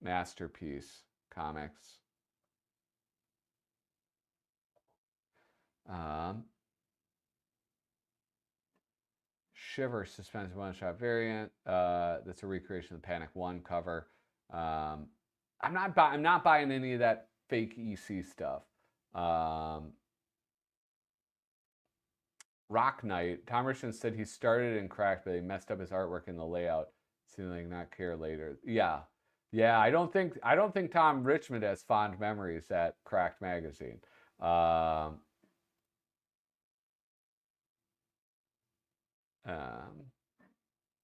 Masterpiece Comics. Shiver suspense one-shot variant. That's a recreation of the Panic 1 cover. I'm not buying any of that fake EC stuff. Rock Knight. Tom Richmond said he started and cracked, but he messed up his artwork in the layout. Seeming not care later. Yeah. I don't think Tom Richmond has fond memories at Cracked Magazine.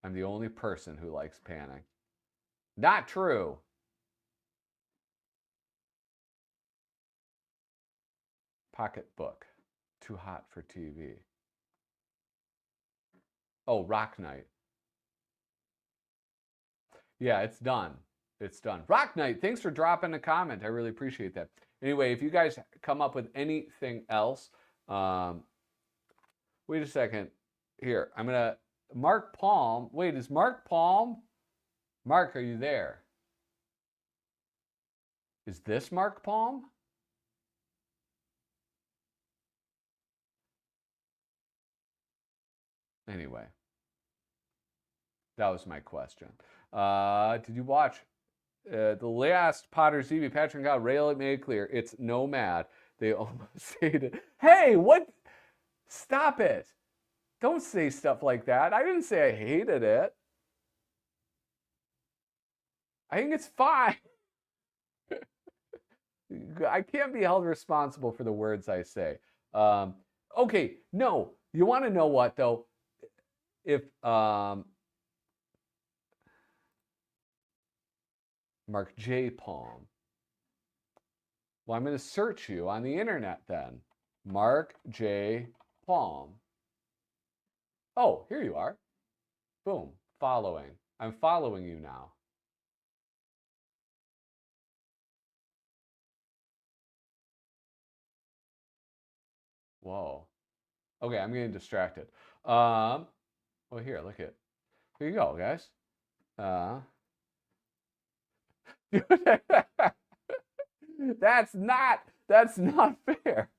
I'm the only person who likes Panic. Not true. Pocketbook. Too hot for TV. Oh, Rock Knight. Yeah, it's done. It's done. Rock Knight, thanks for dropping a comment. I really appreciate that. Anyway, if you guys come up with anything else, wait a second. Here, I'm going to... Mark Palm. Wait, is Mark Palm? Mark, are you there? Is this Mark Palm? Anyway, that was my question. Did you watch the last Potter's TV? Patrick and God rail it, made it clear. It's nomad. They almost hated it. Hey, what? Stop it. Don't say stuff like that. I didn't say I hated it. I think it's fine. I can't be held responsible for the words I say. Okay, no. You want to know what, though? If Mark J. Palm. Well, I'm going to search you on the internet then. Mark J. Palm. Oh, here you are. Boom. Following. I'm following you now. Whoa. Okay, I'm getting distracted. Oh, here, look at. Here you go, guys. That's not fair.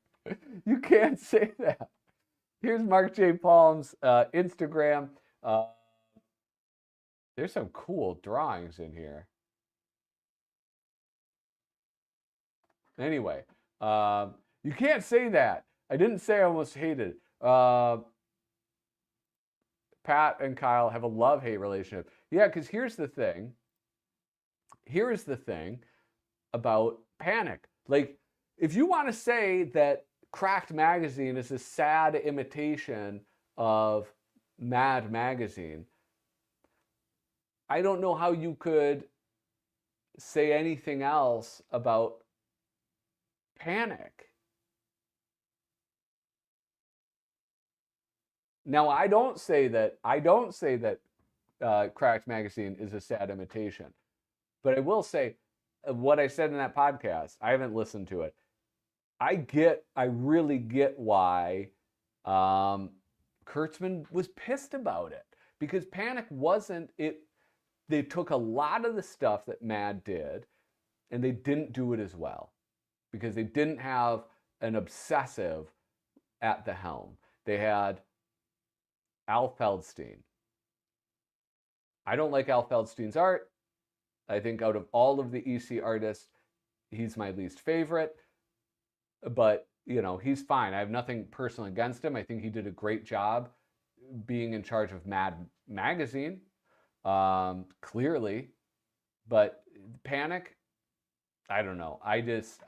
You can't say that. Here's Mark J. Palm's Instagram. There's some cool drawings in here. Anyway, you can't say that. I didn't say I almost hated. Pat and Kyle have a love-hate relationship. Yeah, because here's the thing. Here's the thing about Panic. Like, if you want to say that Cracked Magazine is a sad imitation of Mad Magazine, I don't know how you could say anything else about Panic. Now, I don't say that Cracked Magazine is a sad imitation, but I will say what I said in that podcast. I haven't listened to it. I really get why Kurtzman was pissed about it, because Panic wasn't it. They took a lot of the stuff that Mad did, and they didn't do it as well, because they didn't have an obsessive at the helm. They had Al Feldstein. I don't like Al Feldstein's art. I think out of all of the EC artists, he's my least favorite. But, you know, he's fine. I have nothing personal against him. I think he did a great job being in charge of Mad Magazine, clearly. But Panic, I don't know. It's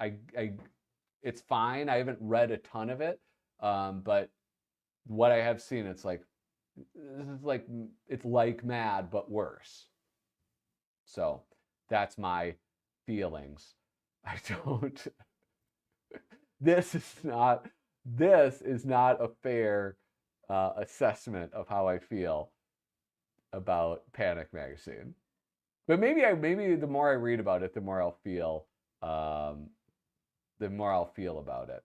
fine. I haven't read a ton of it, but what I have seen, it's like Mad but worse. So that's my feelings. I don't. This is not a fair assessment of how I feel about Panic Magazine. But maybe the more I read about it, the more I'll feel about it.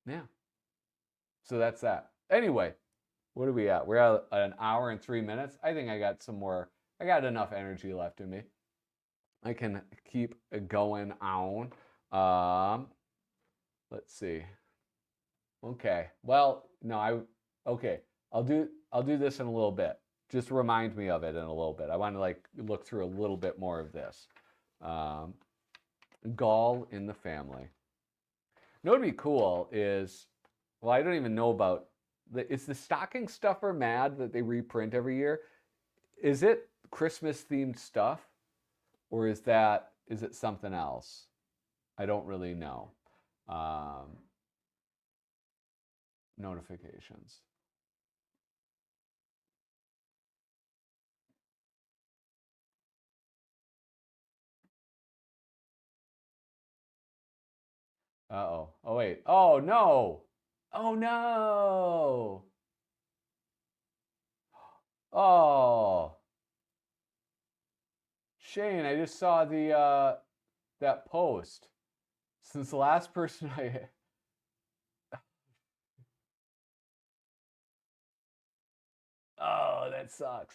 Yeah. So that's that. Anyway, what are we at? We're at an hour and 3 minutes. I think I got enough energy left in me. I can keep going on. Let's see. Okay. Well, no, okay. I'll do this in a little bit. Just remind me of it in a little bit. I want to look through a little bit more of this. Gall in the family. You know what would be cool is, well, I don't even know about is the stocking stuffer Mad that they reprint every year? Is it Christmas themed stuff, or is it something else? I don't really know. Notifications. Uh-oh. Oh, wait. Oh, no. Oh, no. Oh. Shane, I just saw that post. Since the last person Oh, that sucks.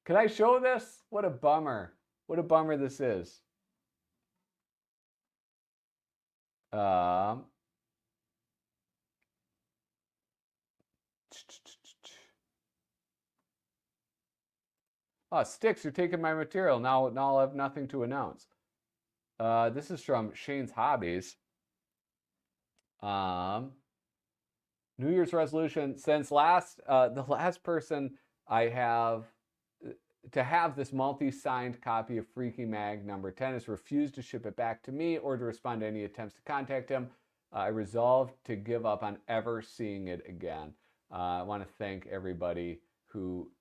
Can I show this? What a bummer. What a bummer this is. Oh, Sticks, you're taking my material. Now I'll have nothing to announce. This is from Shane's Hobbies. New Year's resolution. Since the last person I have to have this multi-signed copy of Freaky Mag number 10 has refused to ship it back to me or to respond to any attempts to contact him. I resolved to give up on ever seeing it again. I want to thank everybody who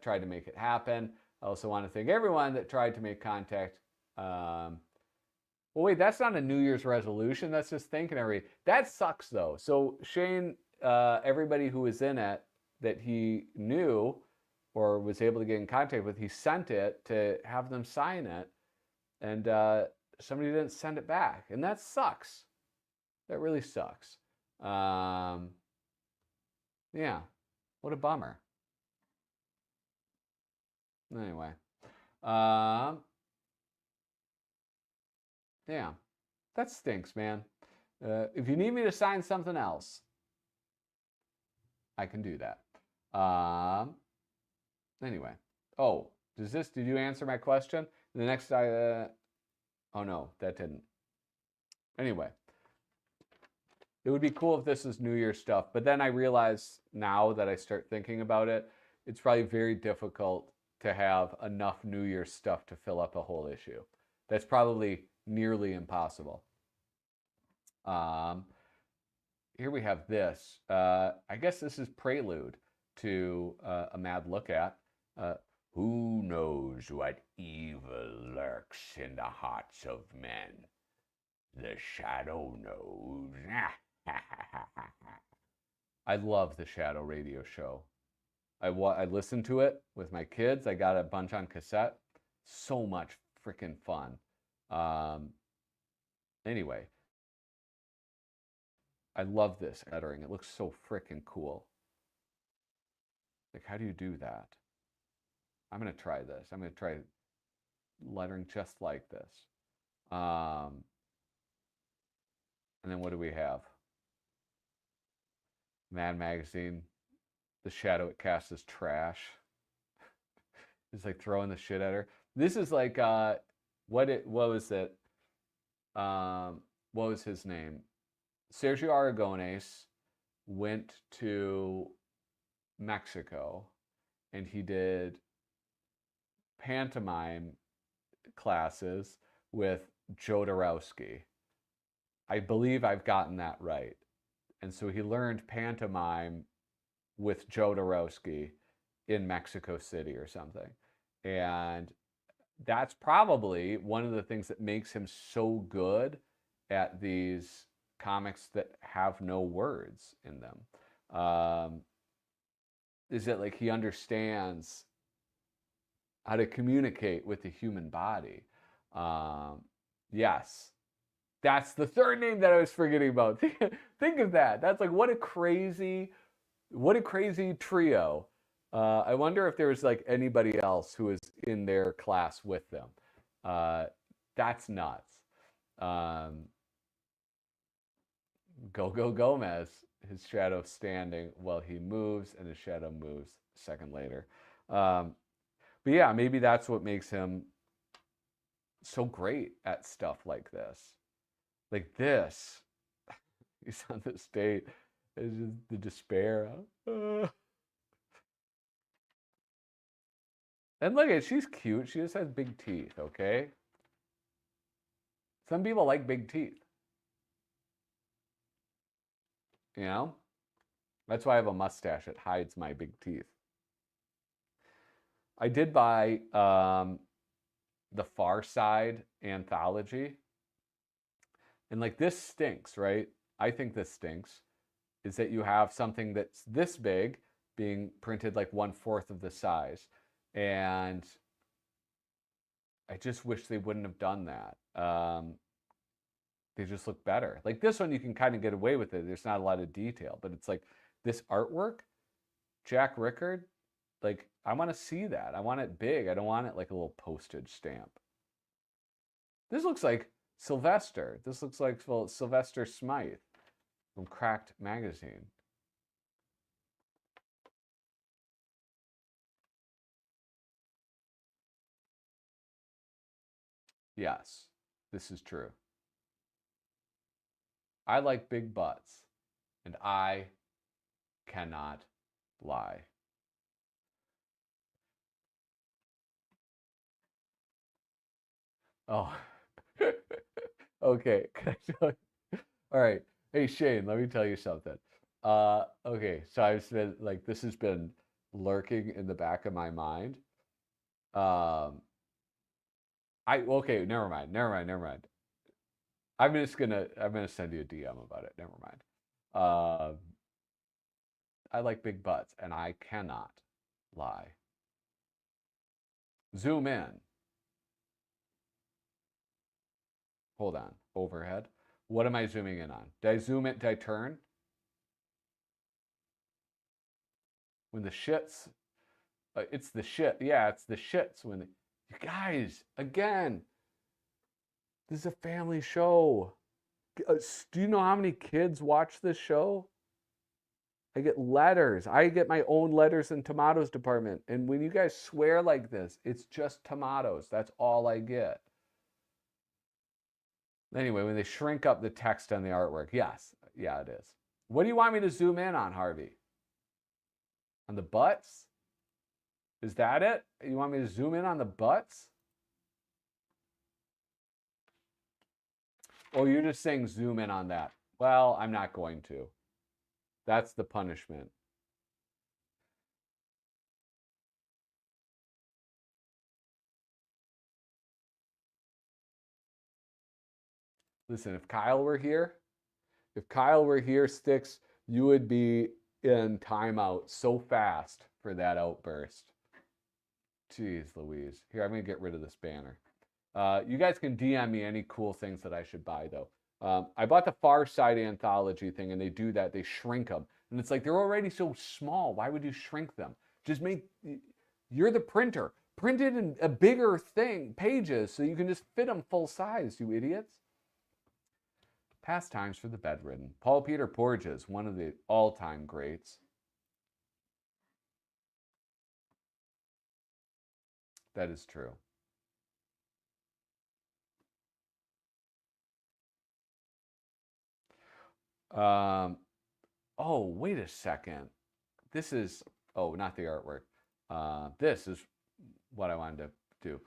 tried to make it happen. I also want to thank everyone that tried to make contact. Well, wait, that's not a New Year's resolution. That's just thanking everybody. That sucks, though. So Shane, everybody who was in it that he knew or was able to get in contact with, he sent it to have them sign it, and somebody didn't send it back, and that sucks. That really sucks. Yeah, what a bummer. Anyway, yeah, that stinks, man. If you need me to sign something else, I can do that. Anyway, oh, did you answer my question? The next oh no, that didn't. Anyway, it would be cool if this is New Year's stuff, but then I realize now that I start thinking about it, it's probably very difficult to have enough New Year's stuff to fill up a whole issue. That's probably nearly impossible. Here we have this. I guess this is prelude to a Mad Look At. Who knows what evil lurks in the hearts of men? The shadow knows. I love the Shadow radio show. I listened to it with my kids. I got a bunch on cassette. So much freaking fun. Um, anyway, I love this lettering. It looks so freaking cool. Like, how do you do that? I'm going to try this. I'm going to try lettering just like this. And then what do we have? Mad Magazine. The shadow it casts is trash. It's like throwing the shit at her. This is like what was it? What was his name? Sergio Aragones went to Mexico and he did pantomime classes with Jodorowsky. I believe I've gotten that right. And so he learned pantomime with Jodorowsky in Mexico City or something. And that's probably one of the things that makes him so good at these comics that have no words in them. Is that like he understands how to communicate with the human body. Yes, that's the third name that I was forgetting about. Think of that. That's like what a crazy trio. I wonder if there was like anybody else who was in their class with them. That's nuts. Go Gomez, his shadow standing while he moves, and his shadow moves a second later. But yeah, maybe that's what makes him so great at stuff like this. Like this, he's on the stage. It's just the despair. And look at, she's cute. She just has big teeth, okay? Some people like big teeth. You know? That's why I have a mustache. It hides my big teeth. I did buy the Far Side anthology. And like this stinks, right? I think this stinks. Is that you have something that's this big being printed like 1/4 of the size. And I just wish they wouldn't have done that. They just look better. Like this one, you can kind of get away with it. There's not a lot of detail, but it's like this artwork, Jack Rickard, like I want to see that. I want it big. I don't want it like a little postage stamp. This looks like Sylvester. This looks like Sylvester Smythe from Cracked Magazine. Yes, this is true. I like big butts, and I cannot lie. Oh, okay. All right. Hey, Shane, let me tell you something. Okay, so I've been like, this has been lurking in the back of my mind. Okay, never mind. I'm gonna send you a DM about it. Never mind. Uh, I like big butts, and I cannot lie. Zoom in. Hold on. Overhead. What am I zooming in on? Did I zoom it? Did I turn? When the shits, it's the shit. Yeah, it's the shits. When you guys, again, this is a family show. Do you know how many kids watch this show? I get letters. I get my own letters in tomatoes department. And when you guys swear like this, it's just tomatoes. That's all I get. Anyway, when they shrink up the text on the artwork, yes. Yeah, it is. What do you want me to zoom in on, Harvey? On the butts? Is that it? You want me to zoom in on the butts? Oh, you're just saying zoom in on that. Well, I'm not going to. That's the punishment. Listen, if Kyle were here, If Kyle were here, Sticks, you would be in timeout so fast for that outburst. Jeez Louise. Here, I'm going to get rid of this banner. You guys can DM me any cool things that I should buy, though. I bought the Far Side anthology thing, and they do that. They shrink them. And it's like, they're already so small. Why would you shrink them? Just make... You're the printer. Print it in a bigger thing, pages, so you can just fit them full size, you idiots. Pastimes for the bedridden. Paul Peter Porges, one of the all-time greats. That is true. Oh, wait a second. This is, oh, not the artwork. This is what I wanted to do.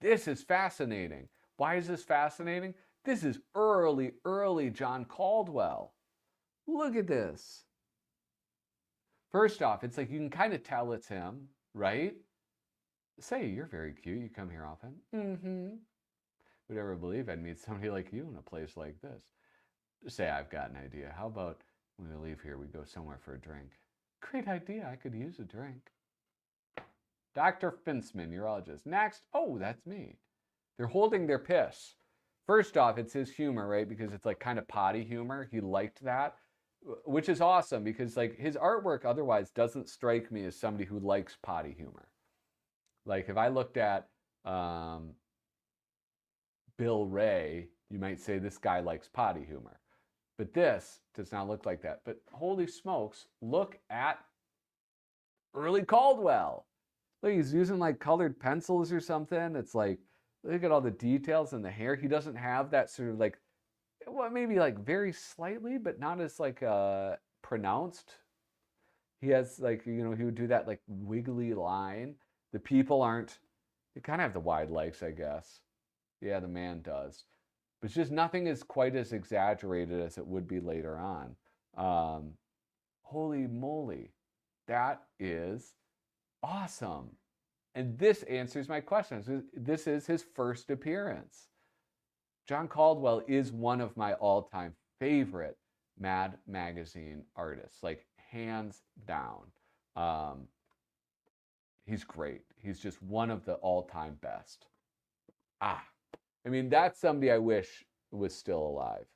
This is fascinating. Why is this fascinating? This is early John Caldwell. Look at this. First off, it's like you can kind of tell it's him, right? Say, you're very cute. You come here often. Mm-hmm. Would ever believe I'd meet somebody like you in a place like this? Say, I've got an idea. How about when we leave here, we go somewhere for a drink? Great idea. I could use a drink. Dr. Finsman, urologist. Next. Oh, that's me. They're holding their piss. First off, it's his humor, right? Because it's like kind of potty humor. He liked that, which is awesome because like his artwork otherwise doesn't strike me as somebody who likes potty humor. Like if I looked at Bill Ray, you might say this guy likes potty humor. But this does not look like that. But holy smokes, look at early Caldwell. Look, he's using like colored pencils or something. It's like, look at all the details in the hair. He doesn't have that sort of like, well, maybe like very slightly, but not as like pronounced. He has like, you know, he would do that like wiggly line. The people aren't, they kind of have the wide legs, I guess. Yeah, the man does. But it's just nothing is quite as exaggerated as it would be later on. Holy moly. That is awesome. And this answers my question. This is his first appearance. John Caldwell is one of my all-time favorite Mad Magazine artists, like hands down. He's great. He's just one of the all-time best. I mean, that's somebody I wish was still alive.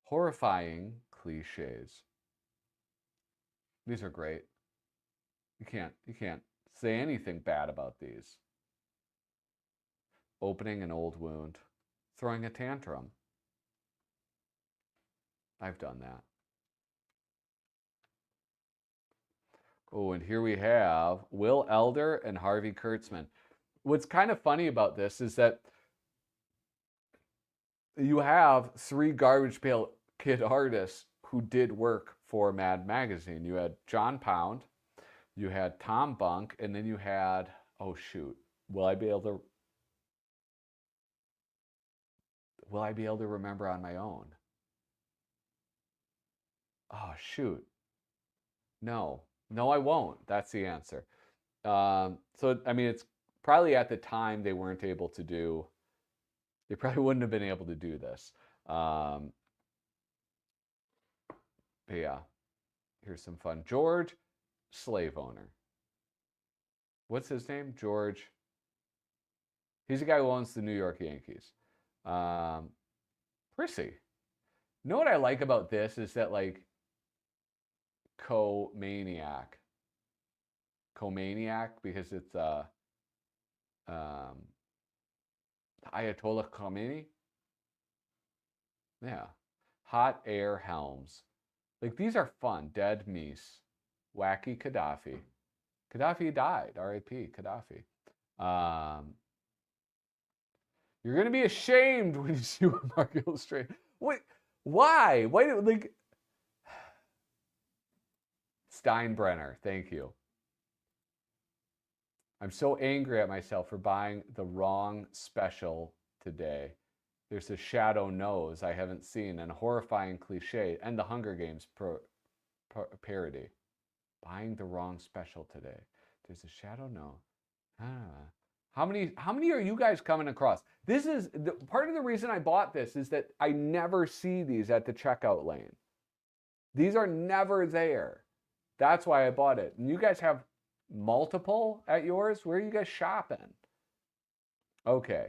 Horrifying cliches. These are great. You can't say anything bad about these. Opening an old wound. Throwing a tantrum. I've done that. Oh, and here we have Will Elder and Harvey Kurtzman. What's kind of funny about this is that you have three Garbage Pail Kid artists who did work for Mad Magazine. You had John Pound, you had Tom Bunk, and then you had, oh shoot, will I be able to remember on my own? Oh shoot. No, I won't. That's the answer. So, I mean, it's probably at the time they weren't able to do, they probably wouldn't have been able to do this. But yeah, here's some fun. George, slave owner. What's his name? George. He's the guy who owns the New York Yankees. Prissy. You know what I like about this is that, like, Comaniac, because it's Ayatollah Khomeini. Yeah. Hot Air Helms. Like, these are fun. Dead Meese. Wacky Gaddafi. Gaddafi died. R.I.P. Gaddafi. You're going to be ashamed when you see what Mark illustrated. Wait, why? Why, like... Steinbrenner, thank you. I'm so angry at myself for buying the wrong special today. There's a Shadow Nose I haven't seen, and a horrifying cliche, and the Hunger Games parody. Buying the wrong special today. There's a shadow? No. Ah. How many are you guys coming across? This is part of the reason I bought this is that I never see these at the checkout lane. These are never there. That's why I bought it. And you guys have multiple at yours? Where are you guys shopping? Okay.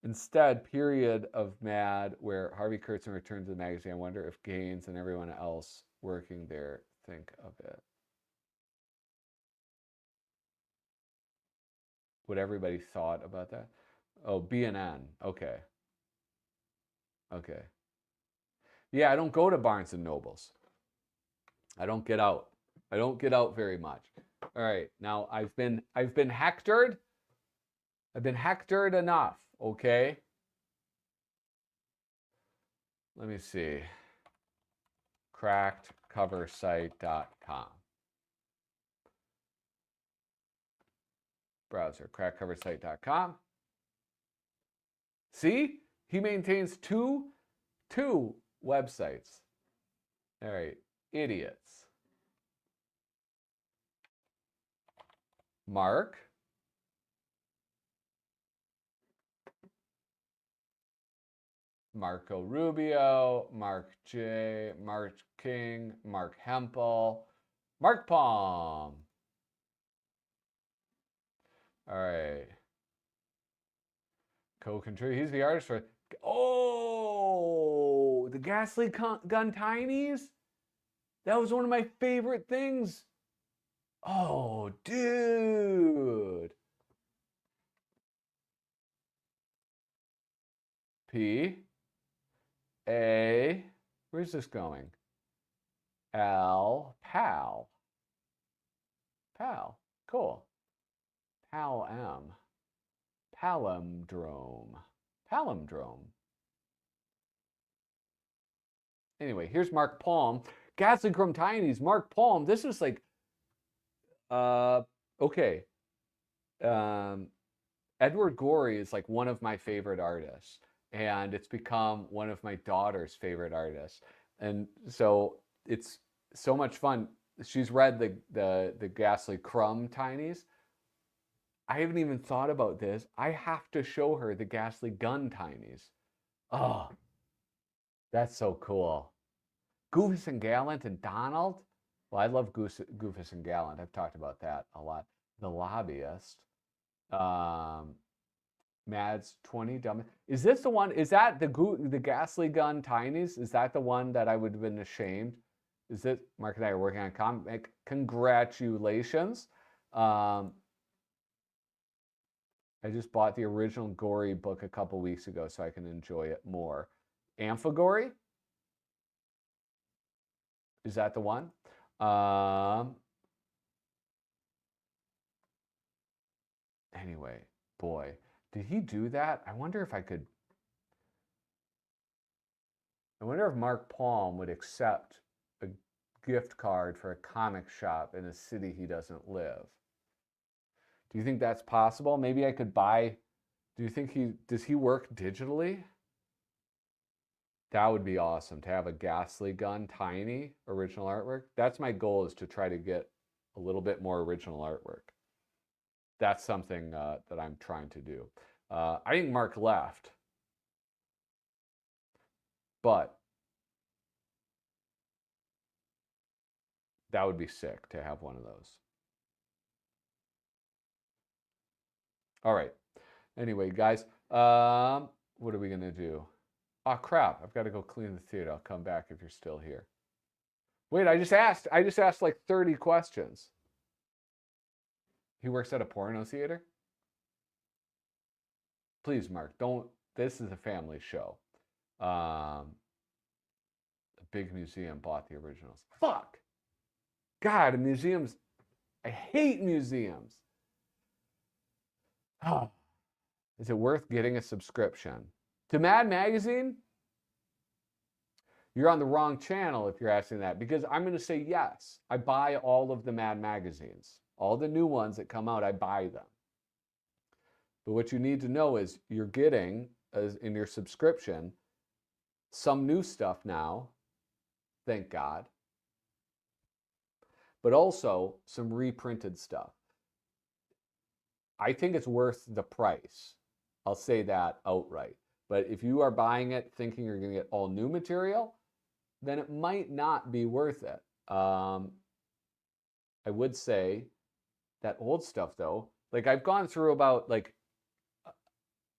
Instead, period of mad where Harvey Kurtzman returned to the magazine. I wonder if Gaines and everyone else working there think of it. What everybody thought about that? Oh, B&N. Okay. Okay. Yeah, I don't go to Barnes and Nobles. I don't get out. I don't get out very much. All right. Now I've been hectored. I've been hectored enough, okay? Let me see. crackedcoversite.com. Browser, crackedcoversite.com. See? He maintains two websites. All right, idiots. Marco Rubio, Mark J, Mark King, Mark Hempel, Mark Palm. All right. Co-contribute. He's the artist for. Oh, the Ghastly Gun Tinies. That was one of my favorite things. Oh, dude. P A. Where's this going? L. Pal. Pal. Cool. Pal M. Palindrome. Palindrome. Anyway, here's Mark Palm. Ghastly Chrome Tinies. Mark Palm. This is like, okay. Edward Gorey is like one of my favorite artists, and it's become one of my daughter's favorite artists, and so it's so much fun. She's read the Ghastly Crumb Tinies. I haven't even thought about this. I have to show her the Ghastly Gun Tinies. Oh, that's so cool. Goofus and Gallant and Donald. Well, I love Goofus and Gallant. I've talked about that a lot. The Lobbyist. Mads 20 Dumb. Is this the one? Is that the Ghastly Gun Tinies? Is that the one that I would have been ashamed? Is it? Mark and I are working on comic. Congratulations. I just bought the original Gory book a couple weeks ago so I can enjoy it more. Amphigory? Is that the one? Anyway, boy, did he do that? I wonder if I could. I wonder if Mark Palm would accept a gift card for a comic shop in a city he doesn't live. Do you think that's possible? Maybe I could buy. Do you think does he work digitally? That would be awesome to have a Ghastly Gun Tiny original artwork. That's my goal, is to try to get a little bit more original artwork. That's something that I'm trying to do. I think Mark left, but that would be sick to have one of those. All right. Anyway, guys, what are we going to do? Oh, crap. I've got to go clean the theater. I'll come back if you're still here. Wait, I just asked like 30 questions. He works at a porno theater? Please, Mark, don't. This is a family show. A big museum bought the originals. Fuck! God, museums. I hate museums. Oh. Is it worth getting a subscription? To Mad Magazine? You're on the wrong channel if you're asking that, because I'm going to say yes. I buy all of the Mad magazines. All the new ones that come out, I buy them. But what you need to know is you're getting, as in your subscription, some new stuff now. Thank God. but also some reprinted stuff. I think it's worth the price. I'll say that outright. But if you are buying it thinking you're going to get all new material, then it might not be worth it. I would say that old stuff, though, like I've gone through about like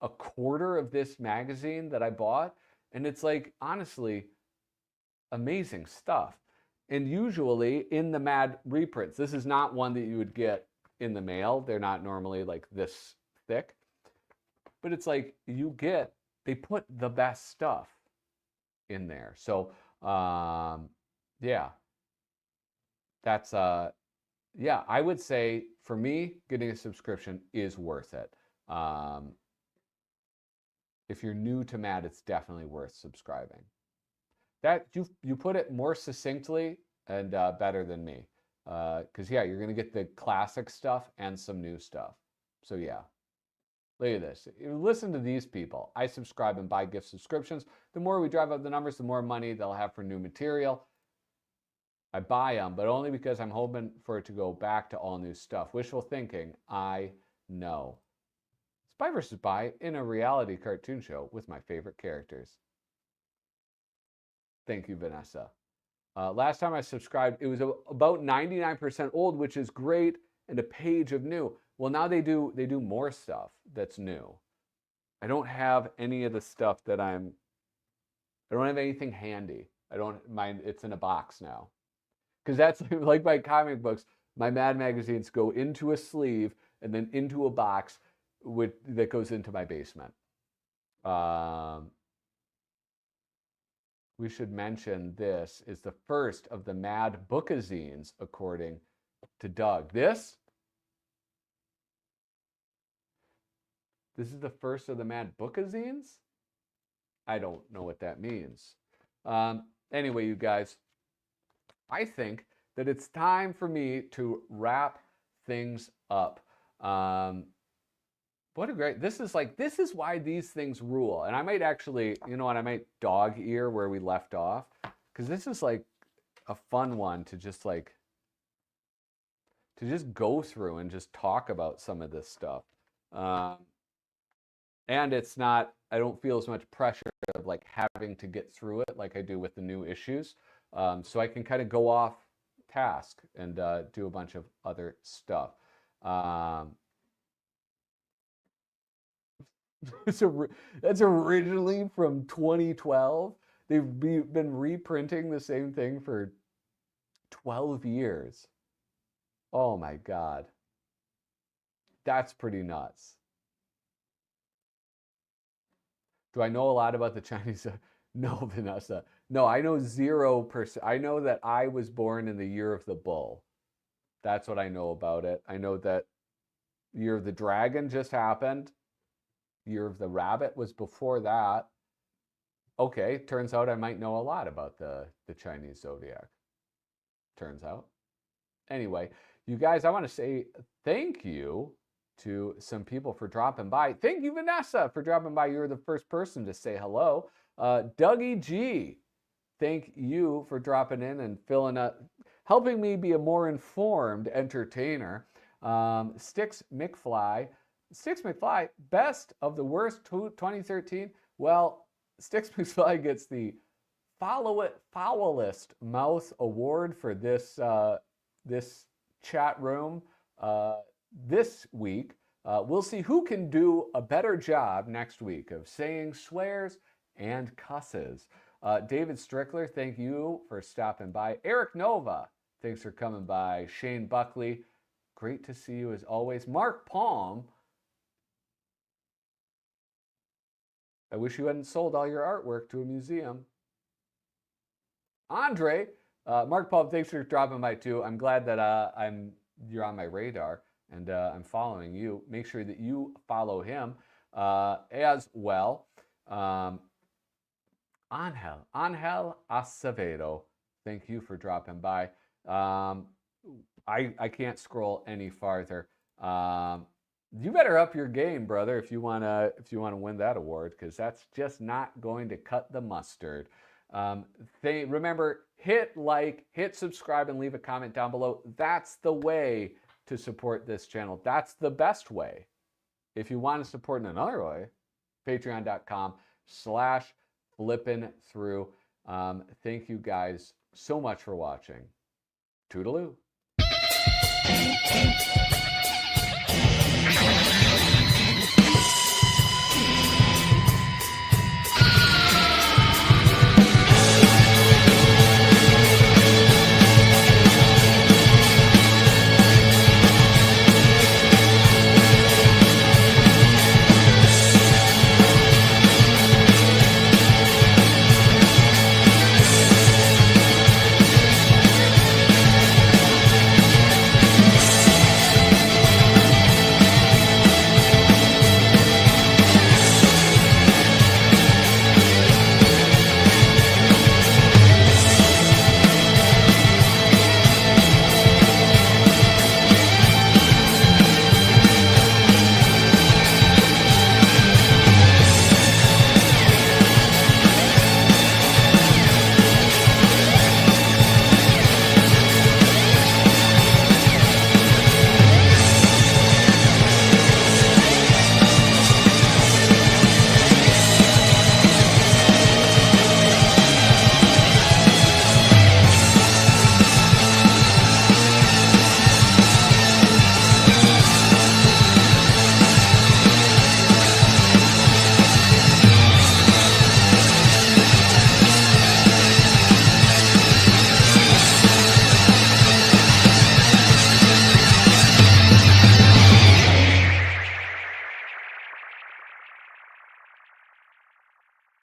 a quarter of this magazine that I bought, and it's like, honestly, amazing stuff. And usually in the Mad reprints, this is not one that you would get in the mail. They're not normally like this thick, but it's like they put the best stuff in there. So yeah, that's yeah, I would say for me, getting a subscription is worth it. If you're new to Mad, it's definitely worth subscribing. That you put it more succinctly and better than me, because yeah, you're gonna get the classic stuff and some new stuff. So yeah, look at this. Listen to these people. I subscribe and buy gift subscriptions. The more we drive up the numbers, the more money they'll have for new material. I buy them, but only because I'm hoping for it to go back to all new stuff. Wishful thinking, I know. Spy vs. Spy in a reality cartoon show with my favorite characters. Thank you, Vanessa. Last time I subscribed, it was about 99% old, which is great, and a page of new. Well, now they do more stuff that's new. I don't have any of the stuff that I don't have anything handy. I don't mind. It's in a box now. Because that's like my comic books. My Mad magazines go into a sleeve and then into a box that goes into my basement. We should mention this is the first of the Mad bookazines, according to Doug. This is the first of the Mad bookazines? I don't know what that means. Anyway, you guys, I think that it's time for me to wrap things up. What a great, this is why these things rule. And I might actually, you know what, I might dog ear where we left off, because this is like a fun one to just go through and just talk about some of this stuff. And it's not, I don't feel as much pressure of like having to get through it like I do with the new issues. So I can kind of go off task and do a bunch of other stuff. That's originally from 2012. They've been reprinting the same thing for 12 years. Oh my God. That's pretty nuts. Do I know a lot about the Chinese? No, Vanessa. No, I know 0%. I know that I was born in the year of the bull. That's what I know about it. I know that year of the dragon just happened. Year of the rabbit was before that. Okay, turns out I might know a lot about the Chinese zodiac. Turns out. Anyway, you guys, I want to say thank you to some people for dropping by. Thank you, Vanessa, for dropping by. You were the first person to say hello. Dougie G, thank you for dropping in and filling up, helping me be a more informed entertainer. Sticks McFly, best of the worst 2013. Well, Sticks McFly gets the foulest mouth award for this this chat room this week. We'll see who can do a better job next week of saying swears and cusses. David Strickler, thank you for stopping by. Eric Nova, thanks for coming by. Shane Buckley, great to see you as always. Mark Palm, I wish you hadn't sold all your artwork to a museum. Andre, Mark Palm, thanks for dropping by too. I'm glad that you're on my radar and I'm following you. Make sure that you follow him as well. Angel Acevedo, thank you for dropping by. I can't scroll any farther. You better up your game, brother, if you wanna win that award, because that's just not going to cut the mustard. Remember, hit like, hit subscribe, and leave a comment down below. That's the way to support this channel. That's the best way. If you want to support in another way, patreon.com/flippinthrough. Thank you guys so much for watching. Toodaloo.